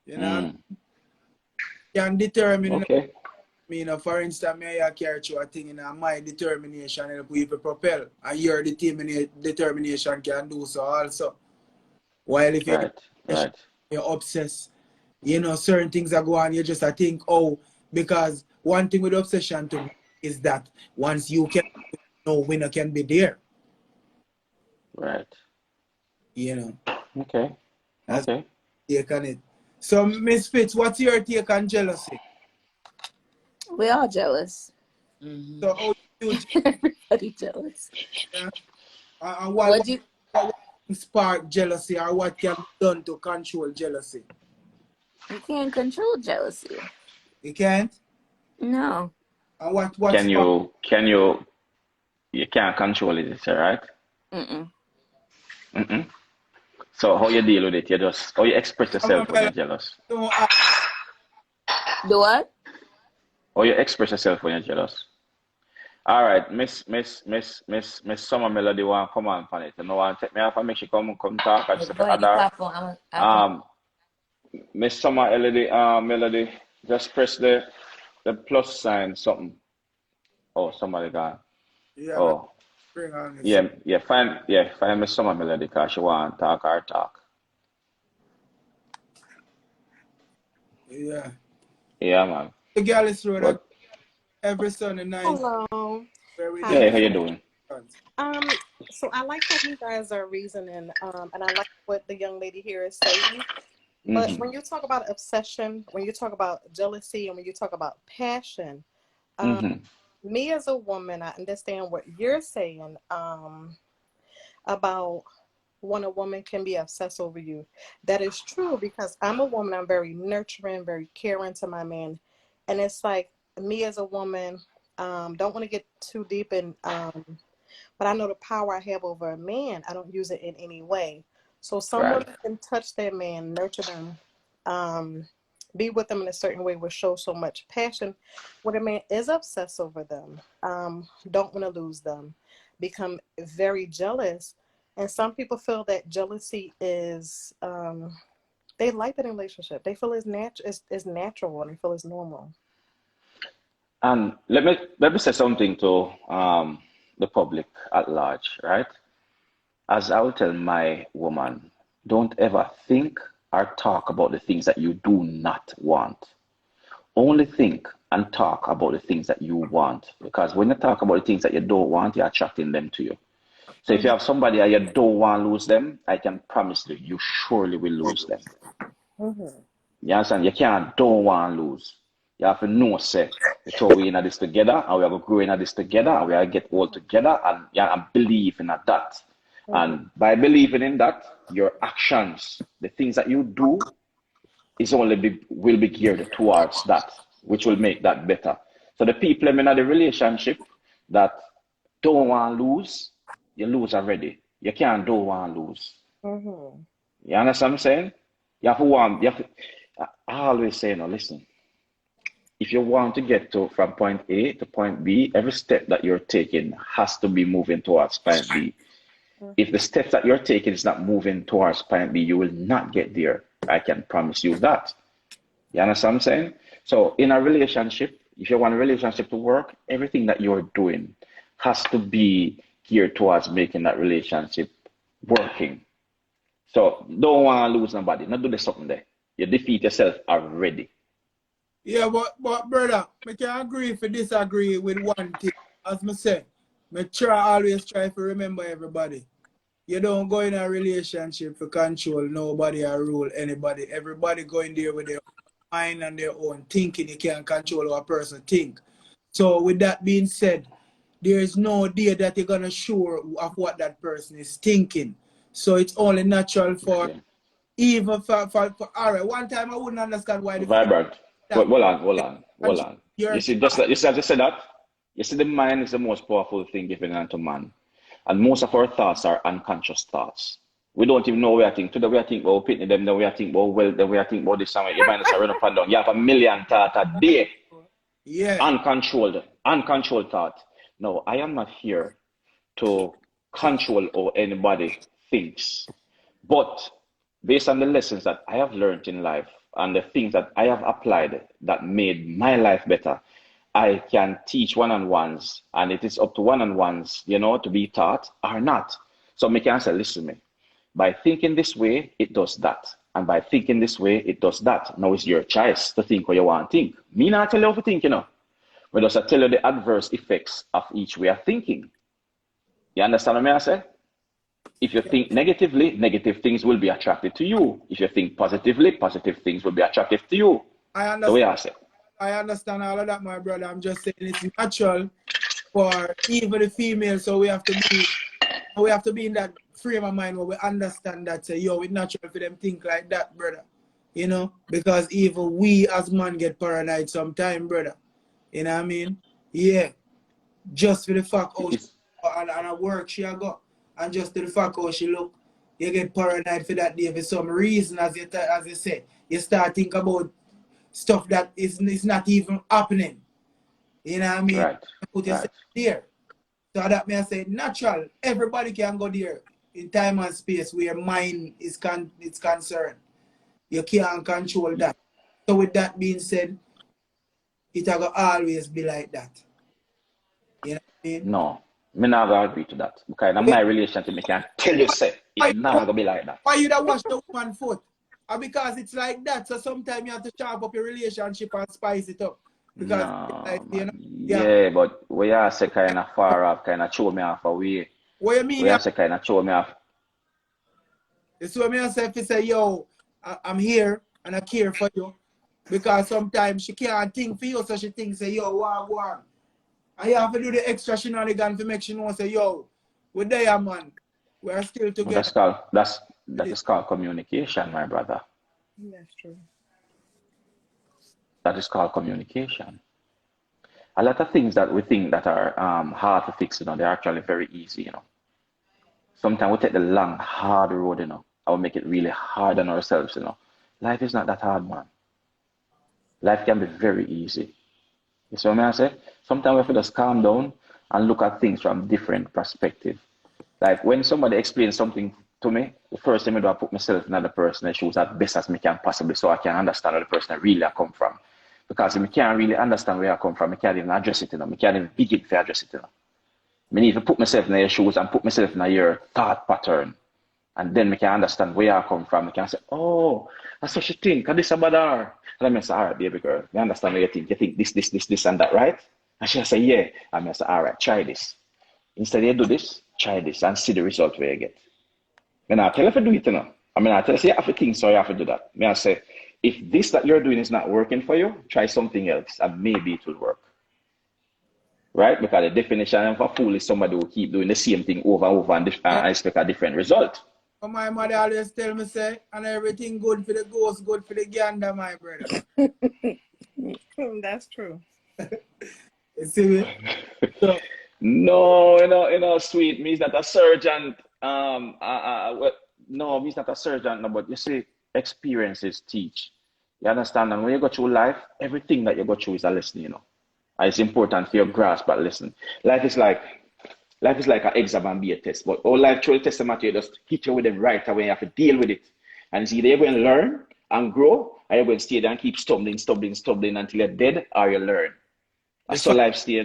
You know, Mm. can determine, Okay. you know, for instance, me I carry through a thing, you know, my determination help you to propel. And your determination can do so also. While if Right. Right. you're obsessed, you know, certain things are going on, you just I think, oh, because one thing with obsession to me is that once you can, no winner can be there. Right. You know, Okay. that's Okay. my take on it. So, Miss Fitz, what's your take on jealousy? We all jealous. Mm-hmm. So, how you Everybody jealous. uh, and What you? what spark jealousy, or what can be done to control jealousy? You can't control jealousy. You can't. No. And what Can spark? you can't control it, is that right? Mm-mm. Mm-mm. So how you deal with it? You just how you express yourself when Well, you're jealous. no, Do what? Or you express yourself when you're jealous. All right, Miss Summer Melody want come on for it. You know, want take me off and make she come talk. I just Go for ahead, you other. pop on. Um, Miss Summer Melody, Melody, just press the plus sign something. Oh, somebody gone. Yeah, but Oh, bring on this. find Miss Summer Melody because she want talk or talk. Yeah. Yeah, man. The Gyalis Road But every Sunday night. Hello. Where we Hi. yeah, how you doing? Um, so I like how you guys are reasoning, and I like what the young lady here is saying. But Mm-hmm. when you talk about obsession, when you talk about jealousy, and when you talk about passion, Mm-hmm. me as a woman, I understand what you're saying, about when a woman can be obsessed over you. That is true because I'm a woman, I'm very nurturing, very caring to my man. And it's like me as a woman, don't want to get too deep in, but I know the power I have over a man. I don't use it in any way. So some Right. women can touch their man, nurture them, be with them in a certain way, will show so much passion. When a man is obsessed over them, don't want to lose them, become very jealous. And some people feel that jealousy is, they like that relationship. They feel it's natural and they feel it's normal. And let me say something to the public at large, right? As I will tell my woman, don't ever think or talk about the things that you do not want. Only think and talk about the things that you want. Because when you talk about the things that you don't want, you're attracting them to you. So if you have somebody and you don't want to lose them, I can promise you, you surely will lose them. Mm-hmm. You understand? You can't don't want to lose. You have to know, say, so we in this together, and we have to grow in this together, and we have to get all together, and yeah, and believe in that. Mm-hmm. And by believing in that, your actions, the things that you do, will be geared towards that, which will make that better. So the people in the relationship that don't want to lose, you lose already. You can't don't want to lose. Mm-hmm. You understand what I'm saying? You have to want. I always say, no, listen. If you want to get to from point A to point B, every step that you're taking has to be moving towards point B. If the steps that you're taking is not moving towards point B, you will not get there. I can promise you that. You understand what I'm saying? So in a relationship, if you want a relationship to work, everything that you're doing has to be geared towards making that relationship working. So don't want to lose nobody. Not do the something there. You defeat yourself already. Yeah, but brother, I can agree if I disagree with one thing. As I say, always try to remember everybody. You don't go in a relationship to control nobody or rule anybody. Everybody going there with their mind and their own thinking. You can't control how a person think. So with that being said, there is no day that you're gonna sure of what that person is thinking. So it's only natural for Okay. even for all right. One time I wouldn't understand why the female Vibrant. that Hold on. your You see, you see, I just said that. You see, the mind is the most powerful thing given unto man, and most of our thoughts are unconscious thoughts. We don't even know where I think. Today we are think about pitney them, then we are think about wealth, then we are think about this and your mind is run up and down. You have a million thoughts a day, yeah. uncontrolled thought. No, I am not here to control how anybody thinks. But based on the lessons that I have learned in life and the things that I have applied that made my life better, I can teach one-on-ones, and it is up to one-on-ones, to be taught or not. So me can say, listen to me. By thinking this way, it does that. And by thinking this way, it does that. Now it's your choice to think what you want to think. Me not tell you how to think, But just I tell you the adverse effects of each way of thinking. You understand what I say? If you think negatively, negative things will be attracted to you. If you think positively, positive things will be attractive to you. I The way understand. I say. I understand all of that, my brother. I'm just saying it's natural for even the female, so we have to be in that frame of mind where we understand that say, yo, it's natural for them think like that, brother. Because even we as man get paranoid sometime, brother. You know what I mean? Yeah. Just for the fact how she It's, and at work she a go. And just to the fact how she look, you get paranoid for that day for some reason, as you say. You start think about stuff that is not even happening. You know what I mean? Right. Put yourself Right. there. So that may I say natural. Everybody can go there in time and space where mind is concerned. You can't control that. So with that being said, it will always be like that. You know what I mean? No. Me not gonna agree to that. Because in my relationship, me can tell you say it not gonna be like that. Why you don't wash the woman foot? And because it's like that, so sometimes you have to sharp up your relationship and spice it up. Because like, No, you know, man. yeah. Yeah, but we are say kind of far off, kind of show me off a way. What you mean? We are say kind of show me off. It's what me and say if you say, yo, I'm here and I care for you. Because sometimes she can't think for you, so she thinks, say, yo, what? And you have to do the extra shenanigan to make sure you know, say, yo, we're there, man. We are still But together. that is called communication, my brother. That's true. That is called communication. A lot of things that we think that are hard to fix, they're actually very easy. Sometimes we take the long, hard road, and we make it really hard on ourselves. Life is not that hard, man. Life can be very easy. You see what I say? Sometimes we have to just calm down and look at things from different perspective. Like when somebody explains something to me, the first thing I do, I put myself in the person's shoes as best as I can possibly so I can understand where the person really I come from. Because if I can't really understand where I come from, I can't even address it, I can't even begin to address it, I need to put myself in your shoes and put myself in your thought pattern. And then I can understand where I come from. I can say, oh, that's what you think. This about her. And I say, all right, baby girl, you understand what you think. You think this, and that, right? And she say, yeah. And I say, all right, try this. Instead you do this, try this and see the result where you get. And I tell you to do it, I mean, I tell you, you have to think, so you have to do that. I say, if this that you're doing is not working for you, try something else and maybe it will work. Right? Because the definition of a fool is somebody who keep doing the same thing over and over and expect a different result. My mother always tell me, say, and everything good for the ghost, good for the gander, my brother. That's true. You see me? So, No, sweet. Me's not a surgeon. No, me's not a surgeon, no, but you see, experiences teach. You understand? And when you go through life, everything that you go through is a lesson, And it's important for you to grasp that lesson. Life is like an exam and be a test. But all life through the test material just hit you with them right away. You have to deal with it. And it's either you're going to learn and grow, or you're going to stay there and keep stumbling until you're dead, or you learn. That's how life stay,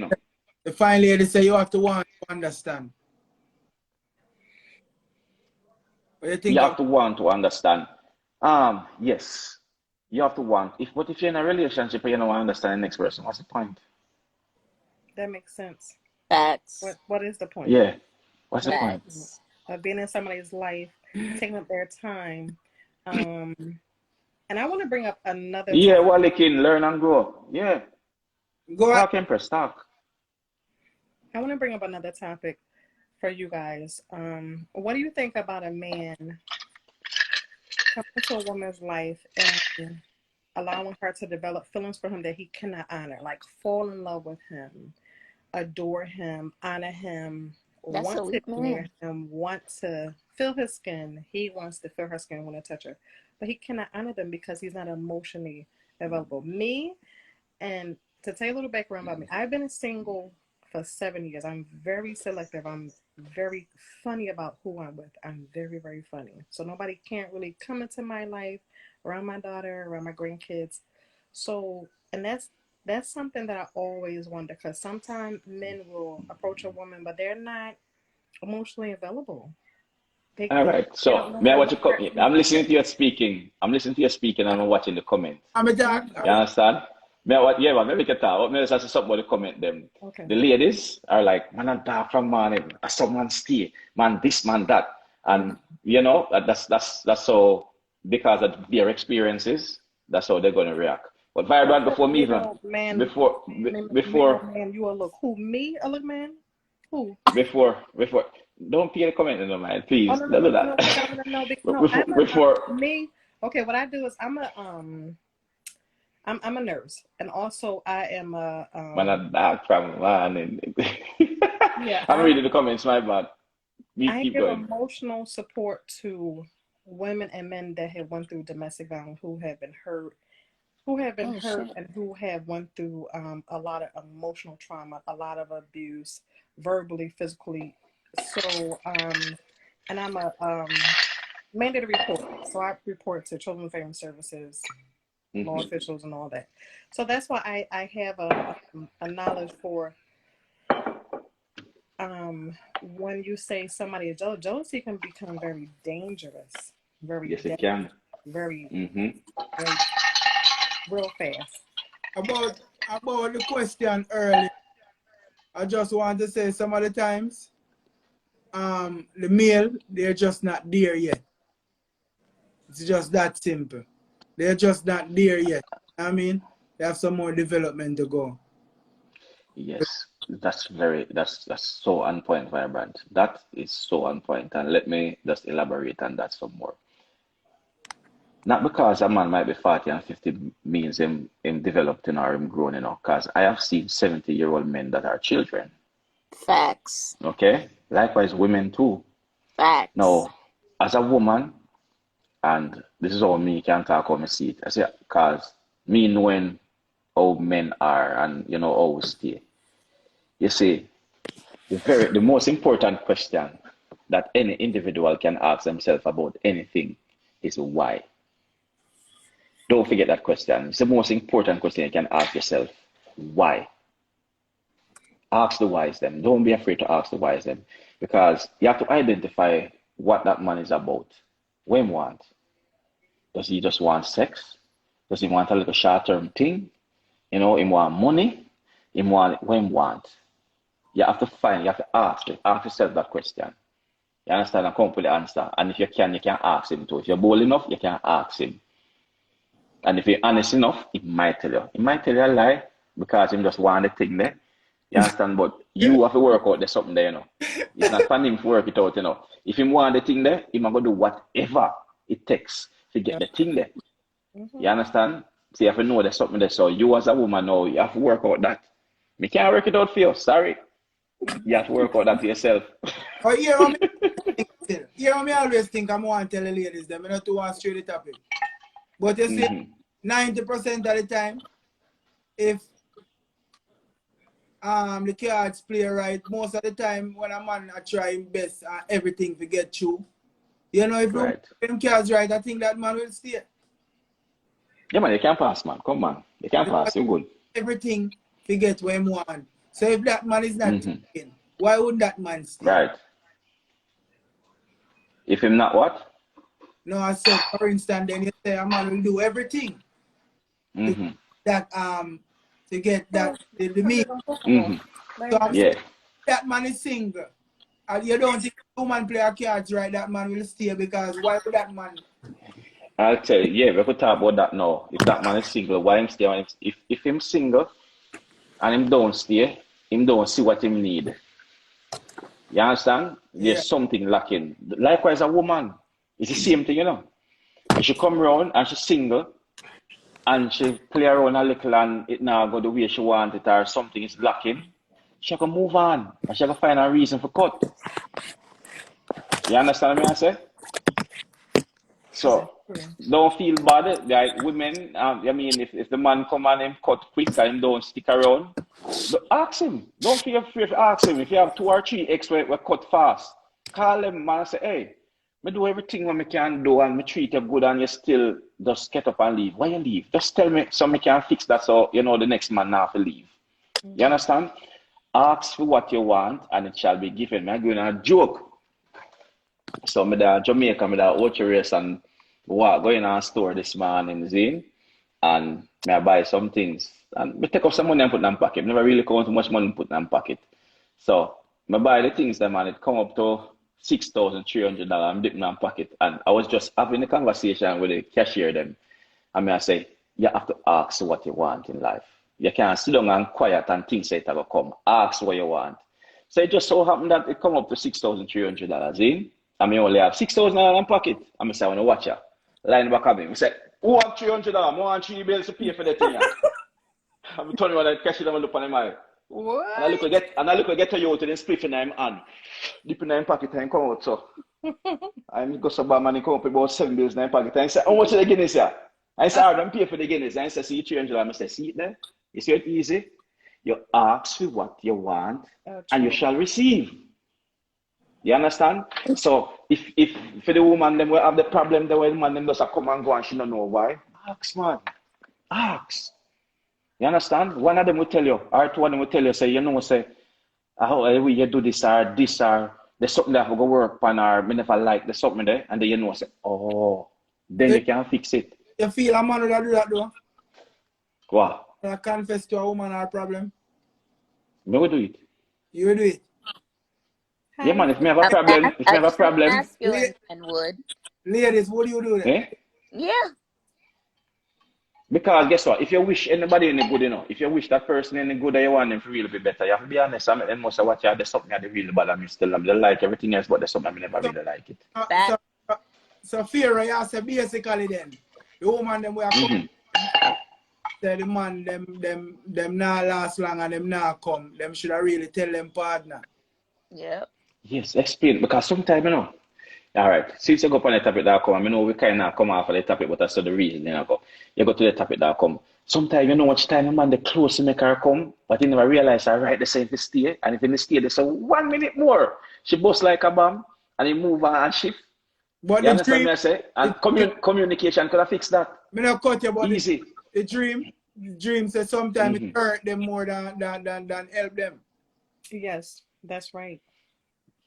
The fine lady say you have to want to understand. What do you think You have to want to understand. Yes. You have to want. But if you're in a relationship and you don't understand the next person, what's the point? That makes sense. Facts. What is the point? Yeah. What's the point? Being in somebody's life, taking up their time. And I want to bring up another topic. Yeah, well, they can learn and grow. Yeah. Go ahead. Talk, Empress, talk. I want to bring up another topic for you guys. What do you think about a man coming into a woman's life and allowing her to develop feelings for him that he cannot honor, like fall in love with him, adore him, honor him, want to be near him, want to feel his skin. He wants to feel her skin, want to touch her, but he cannot honor them because he's not emotionally available. Me, and to tell you a little background about me, I've been single for 7 years. I'm very selective. I'm very funny about who I'm with. I'm very, very funny. So nobody can't really come into my life around my daughter, around my grandkids. So, and that's something that I always wonder, because sometimes men will approach a woman, but they're not emotionally available. All right. So, may I watch you? I'm listening to you speaking. I'm and I'm watching the comments. You understand? Yeah, man, maybe we can talk. Maybe that's something about the comment them. Okay. The ladies are like, man, I'm dark from morning. Someone stay. Man, this, man, that. And, that's so, because of their experiences, that's how they're going to react. But Vibrant, before me even, before, man, you will look. Who, me? A look man? Who? Before, don't pay the comment in the mind, please. Oh, Don't do that. Me. Okay, what I do is I'm a nurse, and also I am a man, a dark from man. Yeah, I'm reading the comments, my bad. I Keep give going. emotional support to women and men that have went through domestic violence, who have been hurt, who have been Oh, hurt shit. and who have went through a lot of emotional trauma, a lot of abuse, verbally, physically. So, and I'm a mandated report. So I report to Children and Family Services, law officials, and all that. So that's why I have a knowledge for when you say somebody is jealous, jealousy can become very dangerous, very Yes, it deadly, can. very, Mm-hmm. very real fast. About the question earlier, I just want to say some of the times, the male, they're just not there yet. It's just that simple. They're just not there yet. I mean, they have some more development to go. Yes, that's so on point, Vibrant. That is so on point, and let me just elaborate on that some more. Not because a man might be 40 and 50 means him developing or him growing, because I have seen 70-year-old men that are children. Facts. Okay? Likewise, women too. Facts. Now, as a woman, and this is how me can talk on my seat. I say, because me knowing how men are and how we stay. You see, the most important question that any individual can ask themselves about anything is why. Don't forget that question. It's the most important question you can ask yourself. Why? Ask the whys them. Don't be afraid to ask the whys them. Because you have to identify what that man is about. What he want? Does he just want sex? Does he want a little short-term thing? He want money? He want what he want? You have to ask yourself that question. You understand? And come up with the answer. And if you can ask him too. If you're bold enough, you can ask him. And if you're honest enough, he might tell you. He might tell you a lie because he just want the thing there. You understand? But you have to work out there's something there, It's not for him to work it out, If he want the thing there, he might go do whatever it takes to get the thing there. You understand? So you have to know there's something there. So you as a woman now, you have to work out that. Me can't work it out for you. Sorry. You have to work out that for yourself. Oh, me always think I'm want to tell the ladies them, I not to want straight the topic. But you see, 90% of the time, if the cards play right, most of the time when a man I try his best and everything to get through, if Right. them cards right, I think that man will stay. Yeah, man, you can pass, man. Come on. You can pass. You're good. Everything to get what he want. So if that man is not taking, why would that man stay? Right. If him not what? No, I said, for instance, then you say a man will do everything to get that the meat. So Yeah. that man is single. And you don't think a woman play a cards right, that man will stay because why would that man? I'll tell you, yeah, we could talk about that now. If that man is single, why him stay? If him single and him don't stay, him don't see what him need. You understand? Yeah. There's something lacking. Likewise, a woman, it's the same thing, If she come around and she's single and she play around a little and it now go the way she want it or something is lacking, she can move on and she can find a reason for cut. You understand what I say? So don't feel bad. Like women, if the man come and him cut quick and him don't stick around, ask him. Don't feel afraid to ask him. If you have 2 or 3 ex we cut fast, call him man and say, hey, me do everything what me can do and me treat you good and you still just get up and leave. Why you leave? Just tell me so me can fix that so the next man now have to leave. You understand? Ask for what you want and it shall be given. Me going a joke. So me da Jamaica, me da watch a race and going on store this morning, Zine, and me I buy some things. And me take up some money and put them in pocket. Never really count how much money and put them in pocket. So me buy the things them and it come up to $6,300. I'm dipping in pocket. And I was just having a conversation with the cashier them. And I say, you have to ask what you want in life. You can't sit down and quiet and think say it will come. Ask what you want. So it just so happened that it come up to $6,300 in. I mean, only have $6,000 in pocket. I'm say, I want to watch her. Line back at me. I say, who have $300? I want 3 bills to pay for the thing. I'm telling you, I catch them and look on him. What? And I look get to you to the split in him hand. Dip in him pocket and come out. So I go so bad man, he come up with about 7 bills in him pocket. And I say, how much are they getting this here? I said, don't pay for the Guinness. I said, see you change. I say, see it there? You see it easy? You ask for what you want and you shall receive. You understand? So if for the woman them will have the problem, the way the man them does come and go and she don't know why, ask man. Ask. You understand? One of them will tell you, or two of them will tell you, say, you know, say, how will you do this or there's something that I go work on or me never like there's something there, and then you know, say, oh, then you can fix it. You feel a man will do that though? What? I confess to a woman our problem. Me will do it. You will do it. Yeah, man, if me have a problem, masculine men would. Ladies, what do you do then? eh? Yeah. Because guess what? If you wish anybody any good, you know, if you wish that person any good that you want them to really be better, you have to be honest. I mean, most of what you have, there's something that they really bad and me still they like everything else, but there's something I never really like it. So fear, you say basically then, the woman them will come, say the man them not last long and them not come, them should have really tell them partner. Yeah. Yes, explain. Because sometimes, you know, all right, since you go on the topic that come, I know we kind of come off of the topic, but that's the reason, you know, you go to the topic that come. Sometimes, you know, much time a man, the close to make her come, but you never realize, all right, they say if they stay, and if they stay, they say 1 minute more. She bust like a bomb, and he move and shift. But you understand what I say? And communication could have fixed that. Me not cut you, but easy. The dream says sometimes it hurt them more than help them. Yes, that's right.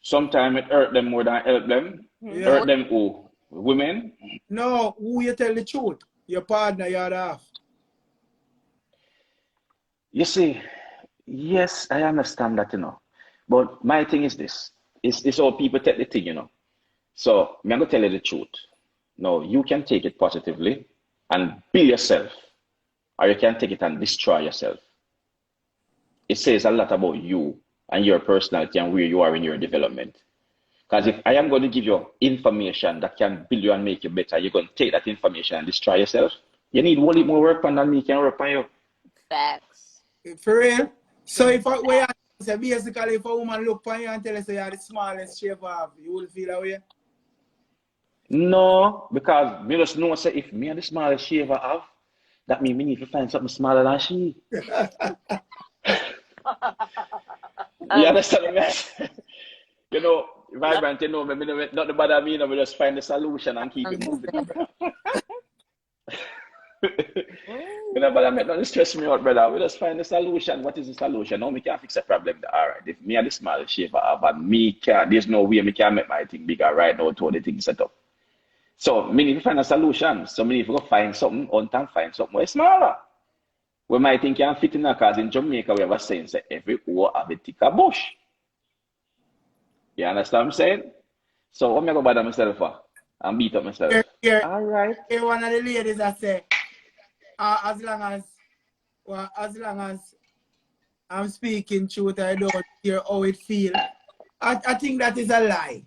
Sometimes it hurt them more than help them. Yeah. Hurt them who? Women? No, who you tell the truth? Your partner, your other half. You see, yes, I understand that, you know. But my thing is this. It's how people take the thing, you know. So, I'm going to tell you the truth. No, you can take it positively and be yourself. Or you can take it and destroy yourself. It says a lot about you and your personality and where you are in your development. Because if I am going to give you information that can build you and make you better, you're going to take that information and destroy yourself. You need a little more work on than me can work on you. Facts. For real? So if basically if a woman look on you and tell us you are the smallest shape of, you will feel that way? No, because me just know say if me are the smallest shape I have, that means me need to find something smaller than she. You understand me? You know, Vibrant, you know, me not the bother me, you know, we just find the solution and keep it moving. You know, but that don't stress me out, brother. We just find the solution. What is the solution? No, we can't fix a problem. All right, if me are the small shape I have, and me can't, there's no way me can make my thing bigger right now to all the things set up. So, me need to find a solution. So, me need to go find something on time, find something way smaller. We might think can fit in that because in Jamaica we have a saying, say, every oar have a thicker bush. You understand what I'm saying? So, what am I going to bother myself for? And beat up myself. All right. One of the ladies that say, as long as I'm speaking truth, I don't care how it feels. I think that is a lie.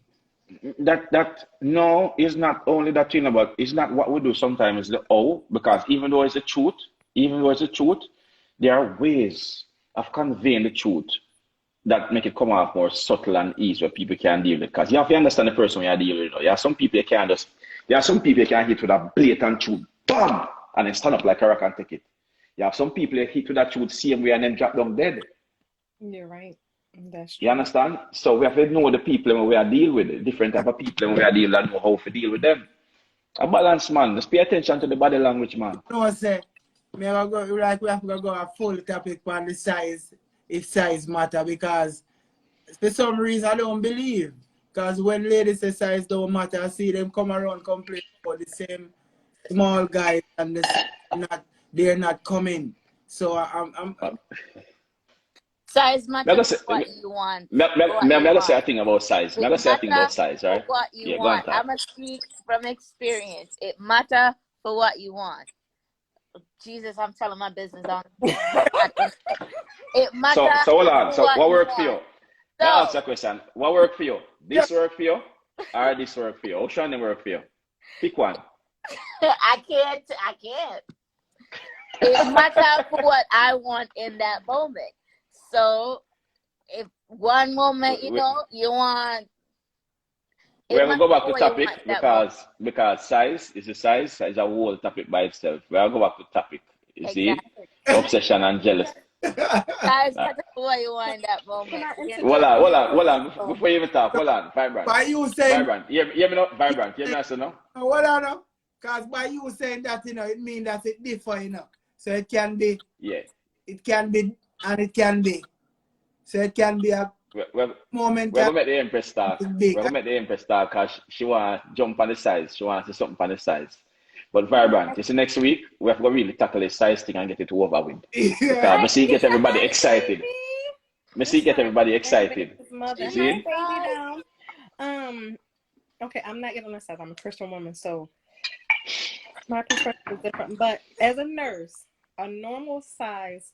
That no, it's not only that thing about it's not what we do sometimes, it's the how, because even though it's the truth, there are ways of conveying the truth that make it come off more subtle and easy where people can deal with it. Because you have to understand the person you're dealing with. There are some people you can hit with a blatant truth, bam, and then stand up like a rock and take it. You have some people you hit with that truth same way and then drop down dead. You're right. That's true. You understand? So we have to know the people when we are dealing with, the different type of people when we are dealing and know how to deal with them. A balance, man. Just pay attention to the body language, man. No, say, we have to go a full topic on the size, if size matter, because for some reason I don't believe. Because when ladies say size don't matter, I see them come around complaining about the same small guys and they're not coming. So I'm Size matters what you want. I'm say a thing about size. I'm say a thing about size, right? What you want. I'm going to speak from experience. It matter for what you want. Jesus, I'm telling my business on. It matter. So hold on. So what worked for you? So, I ask the question. What worked for you? This work for you? Or this work for you? Which one work for you? Pick one. I can't. It matter for what I want in that moment. So if one moment, you know, you want We're gonna go back the to way you topic want that moment. because size is a whole topic by itself. We're gonna go back to topic. You see? Exactly. Obsession and jealousy. Guys, Uh, that's the way you want that Can moment. I You interject? know? hold on. Before you even talk, hold on. Vibrant. By you saying, Vibrant. Hear me now? Vibrant. Hear me also now? hold on now. Because by you saying that, it means that it differ. So it can be, Yeah. and it can be. So it can be a We're moment gonna that make the Empress talk. is We're big. gonna make the Empress talk because she wanna jump on the size. She wanna see something on the size. But Vibrant, you see next week we have to really tackle the size thing and get it over with. Yeah. Because I see He's get a everybody hi, excited. baby. I see get everybody excited. His mother. You Hi, see? baby down. Okay, I'm not getting on this side. I'm a Christian woman, so my perspective is different. But as a nurse, a normal size,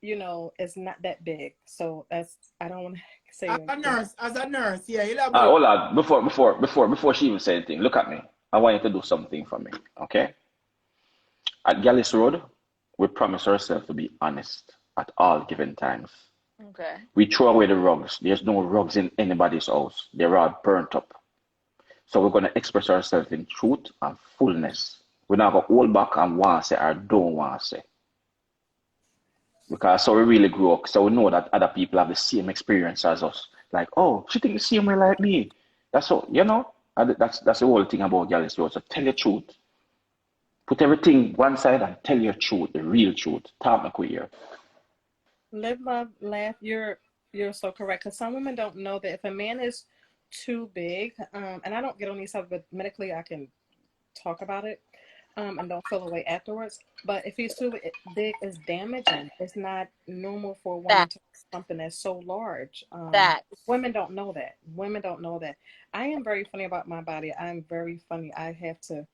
is not that big. So I don't want to say As a nurse, yeah, elaborate. Hold on. Before she even say anything, look at me. I want you to do something for me. Okay? At Gyalis Road, we promise ourselves to be honest at all given times. Okay. We throw away the rugs. There's no rugs in anybody's house. They're all burnt up. So we're going to express ourselves in truth and fullness. We're not going to hold back and want to say or don't want to say. Because so we really grow up. So we know that other people have the same experience as us. Like, oh, she thinks the same way like me. That's all, that's the whole thing about Gyalis Road. So tell your truth. Put everything one side and tell your truth, the real truth. Talk me queer. Live, love, laugh. You're so correct. Because some women don't know that if a man is too big, and I don't get on these subjects, but medically I can talk about it, and don't feel away afterwards. But if he's too big, it's damaging. It's not normal for a woman to have something that's so large. Women don't know that. Women don't know that. I am very funny about my body. I'm very funny. I have to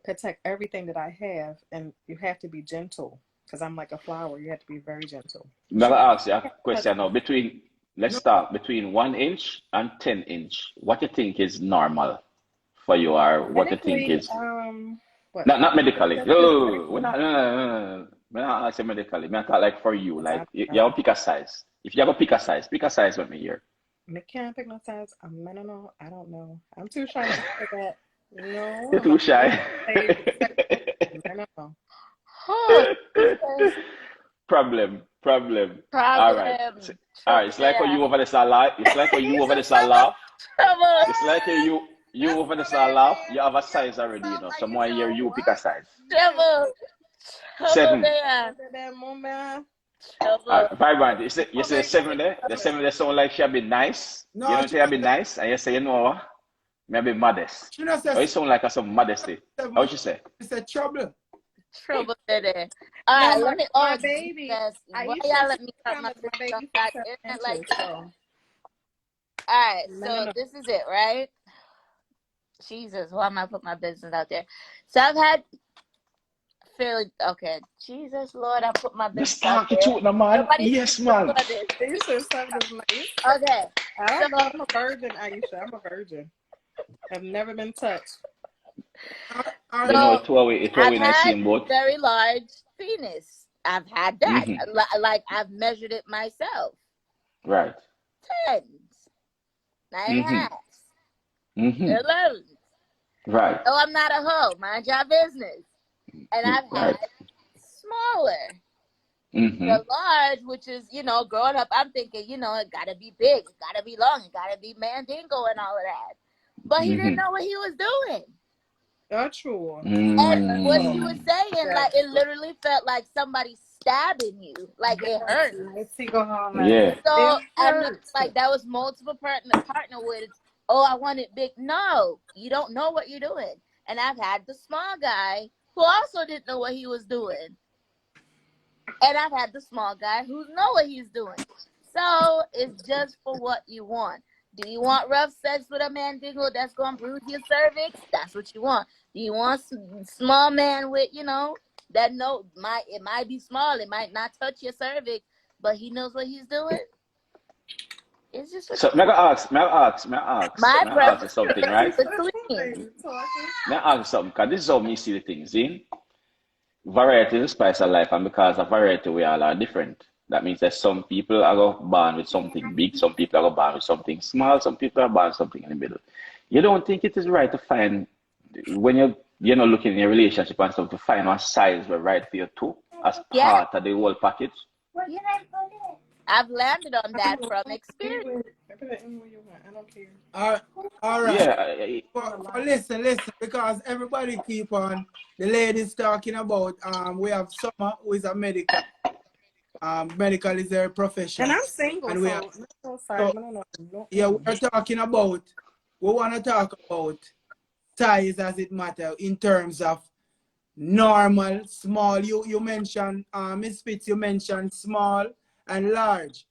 protect everything that I have, and you have to be gentle. Because I'm like a flower. You have to be very gentle. I'm going to ask you a question now. Let's start between 1 inch and 10 inch. What do you think is normal for you, or what do you think is what? not medically? No, we're not asking medically. We're not like for you. Like you have to pick a size. If you have to pick a size with me here. I can't pick no size. I don't know. I don't know. I'm too shy to pick that. No. You're too shy. I don't know. Problem. Problem. All right. It's like how you over the laugh. It's like how you over the laugh. It's like you over the laugh. You have a size already, So more here you pick a size. Seven. Vibrant. You say 7 there. The 7 there sound like she be nice. No, you don't say I be nice, and you say what? Me be modest. She not Oh, it sound like some modesty. How she say? It's a trouble. Trouble there. All right, let me baby. Why y'all let me cut my baby like that? All right, so this is it, right? Jesus, why am I put my business out there? So I've had fairly okay. Jesus, Lord, I put my business out there. Just talk man. Yes, man. Okay. I'm a virgin, Aisha. I'm a virgin. I've never been touched. You know, it's I've had very large penis. I've had that. Like I've measured it myself. Right. 10s, 9.5s, 11s. Right. So I'm not a hoe. Mind your business. And I've had smaller. The large, which is, growing up, I'm thinking, it gotta be big, it gotta be long, it gotta be mandingo and all of that. But he didn't know what he was doing. That's true. And what she was saying, like, it literally felt like somebody stabbing you. Like, it hurt. Yeah. So, and like, that was multiple partner with, oh, I want it big. No, you don't know what you're doing. And I've had the small guy who also didn't know what he was doing. And I've had the small guy who know what he's doing. So, it's just for what you want. Do you want rough sex with a mandingo that's going to bruise your cervix? That's what you want. Do you want small man with, that it might be small, it might not touch your cervix, but he knows what he's doing? It's just what so may I ask you something, right? May I ask something, because this is how me see the things, see? Variety is the spice of life, and because of variety, we all are different. That means that some people are born with something big, some people are born with something small, some people are born with something in the middle. You don't think it is right to find when you're not looking in a relationship and stuff to find a size we're right for you too as Yeah, part of the whole package? yeah. I've landed on that from experience. I don't care. All right. Yeah, Listen, because everybody keep on the ladies talking about we have Summer who is a medical. Medical is their profession. And I'm single, And we have no so no. yeah, we want to talk about size as it matter in terms of normal, small. You mentioned Miss Fitz, you mentioned small and large.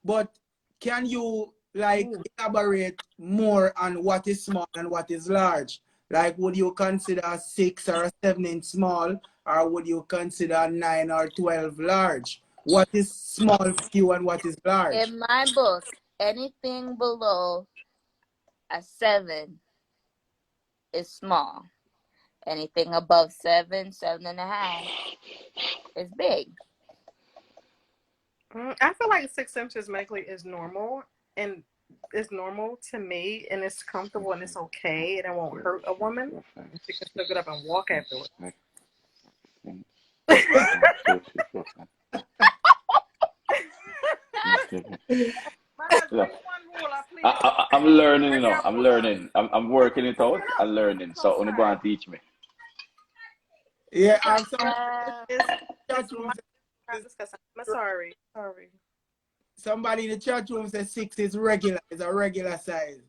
But can you like elaborate more on what is small and what is large? Like, would you consider a 6 or a 7 inch small, or would you consider a 9 or 12 large? What is small for you and what is large? In my book, anything below a 7 is small. Anything above 7, 7.5 is big. I feel like 6 inches medically is normal, and it's normal to me, and it's comfortable and it's okay, and it won't hurt a woman. She can still get up and walk afterwards. I'm learning, you know. I'm learning. I'm working it out. I'm learning. So only go and teach me. Yeah, I'm sorry. Somebody in the chat room says 6 is regular, is a regular size.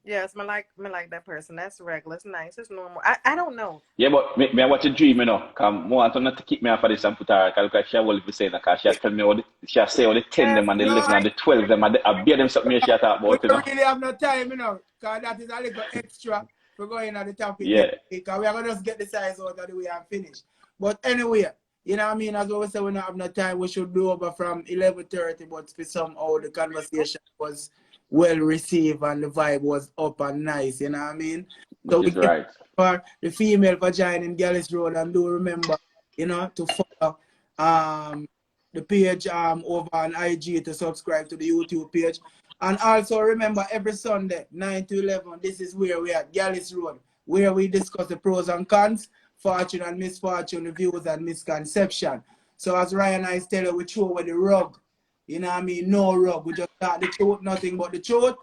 Yes, me like that person. That's regular. It's nice. It's normal. I don't know. Yeah, but me I watch a dream, you know. Come, more want not to keep me off of this and put her, because she will be saying that, because she tell me all the, she say all the 10 them and the 11 and the 12 them, and I bear them something she talk about, We you know. don't really have no time, you know, because that is a little extra for going at the topic. Yeah. Because we are going to just get the size out of the way and finish. But anyway, you know what I mean? As we say, we don't have no time. We should be over from 11:30, but for somehow the conversation was well received and the vibe was up and nice, you know what I mean? So Which is right. for the female vagina in Gyalis Road, and do remember, you know, to follow the page over on IG, to subscribe to the YouTube page. And also remember, every Sunday, 9 to 11, this is where we are at Gyalis Road, where we discuss the pros and cons, fortune and misfortune, the views and misconception. So as Ryan and I tell you, we throw away the rug. You know what I mean? No rug. We just start the truth, nothing but the truth.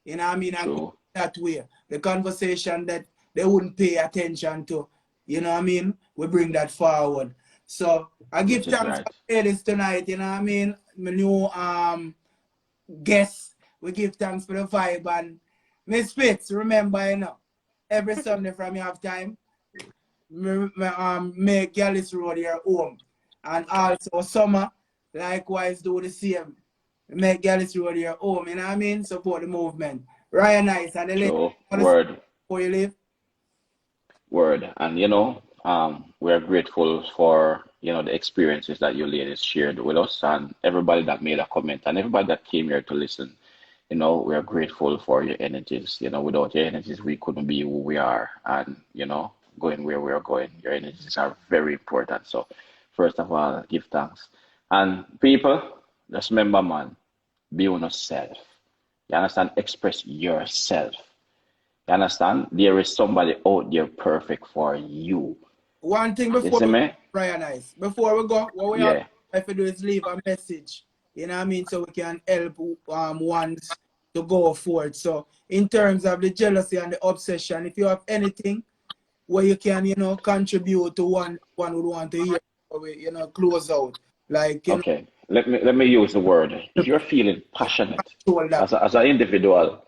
You know what I mean? And go that way. The conversation that they wouldn't pay attention to. You know what I mean? We bring that forward. So I give thanks for ladies tonight, you know what I mean? My new guests, we give thanks for the vibe. And Miss Fitz, remember, you know, every Sunday from you have time, make Gyalis Road your home. And also Summer, likewise do the same. Make Gyalis Road your home, you know what I mean? Support the movement. Ryan Nice and the ladies. Word. Before you leave? Word. And you know, we're grateful for, you know, the experiences that you ladies shared with us, and everybody that made a comment and everybody that came here to listen. You know, we are grateful for your energies. You know, without your energies, we couldn't be who we are, and, you know, going where we are going. Your energies are very important. So, first of all, give thanks. And people, just remember, man, be on yourself. You understand? Express yourself. You understand? There is somebody out there perfect for you. One thing before Brian Ice, before we go, what we have to do is leave a message. You know what I mean? So we can help ones to go forward. So in terms of the jealousy and the obsession, if you have anything where you can, you know, contribute to one would want to hear, you know, close out. Like, you know, let me use the word. If you're feeling passionate as an individual,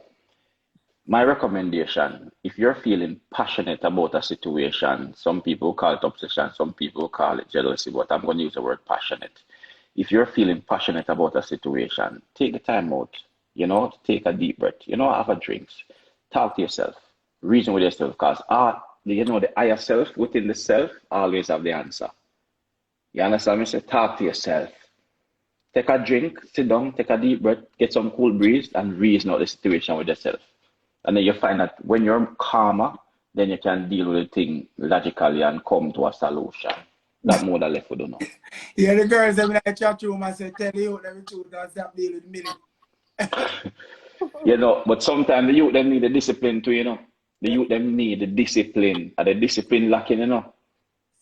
my recommendation, if you're feeling passionate about a situation, some people call it obsession, some people call it jealousy, but I'm going to use the word passionate. If you're feeling passionate about a situation, take the time out, you know, take a deep breath, you know, have a drink, talk to yourself, reason with yourself, because, you know, the higher self within the self always have the answer. You understand me? So talk to yourself. Take a drink, sit down, take a deep breath, get some cool breeze, and reason out the situation with yourself. And then you find that when you're calmer, then you can deal with the thing logically and come to a solution. That more than left we don't know. Yeah, the girls in the chat room, I said, tell you, let me choose and stop dealing with me. You know, but sometimes the youth them need the discipline too, you know. The youth them need the discipline. And the discipline lacking, you know.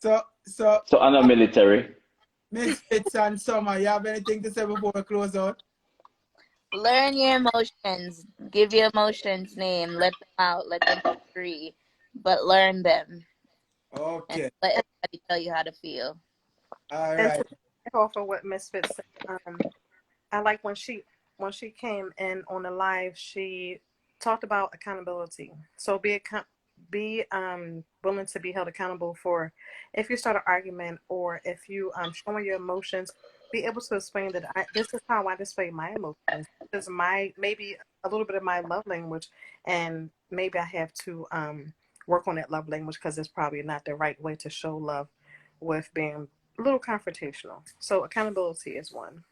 So So I'm not military. Misfits and Summer, you have anything to say before we close out? Learn your emotions. Give your emotions name. Let them out. Let them be free. But learn them. Okay. And let everybody tell you how to feel. All And right. to off of what Misfit said, I like when she came in on the live, she talked about accountability. So be willing to be held accountable for if you start an argument or if you showing your emotions. Be able to explain that this is how I display my emotions. This is maybe a little bit of my love language, and maybe I have to work on that love language because it's probably not the right way to show love with being a little confrontational. So accountability is one.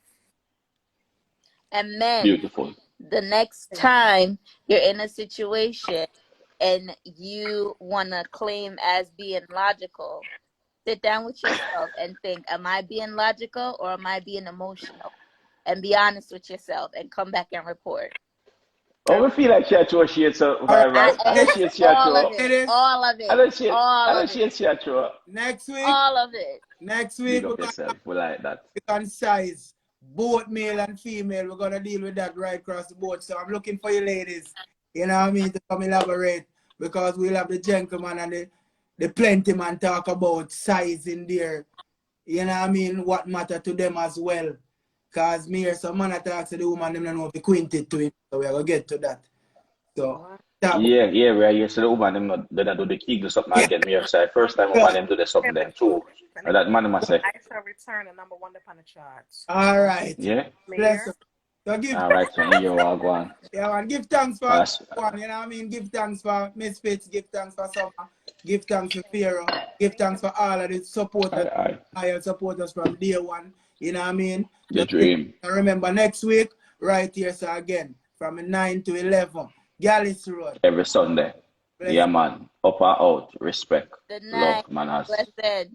And men, Beautiful. the next time you're in a situation and you want to claim as being logical, sit down with yourself and think, am I being logical or am I being emotional? And be honest with yourself and come back and report. Oh, we feel like she had to shade All right. survivors. I don't shade she had All of to. it. Ladies, All of I it. don't shade. All I of don't shade it. she had to. next week All of it. Big we're up gonna yourself. We like that. concise, both male and female. We're gonna deal with that right across the board. So I'm looking for you ladies, you know what I mean, to come elaborate, because we'll have the gentleman and the plenty man talk about size in there. You know what I mean? What matter to them as well. Cause me here some man talks to the woman, them don't know if they quinted to him. So we're gonna get to that. So that Yeah, we're here. So the woman them not gonna do the kegel something yeah. again. Me say first time woman them do the something then too. And that man must say, I shall return a number one upon the charts. All right. yeah. Bless you. So give All right, so here you are going. yeah, man, give thanks for That's one, you know what I mean? Give thanks for Misfits, give thanks for Summer, give thanks for Pharaoh, give thanks for all of the supporters, loyal supporters from day one, you know what I mean? the dream. Remember next week, right here, so again, from 9 to 11, Gyalis Road. Every Sunday. Bless Yeah, man. Up and out. Respect. Good Love, night. manners. Blessed.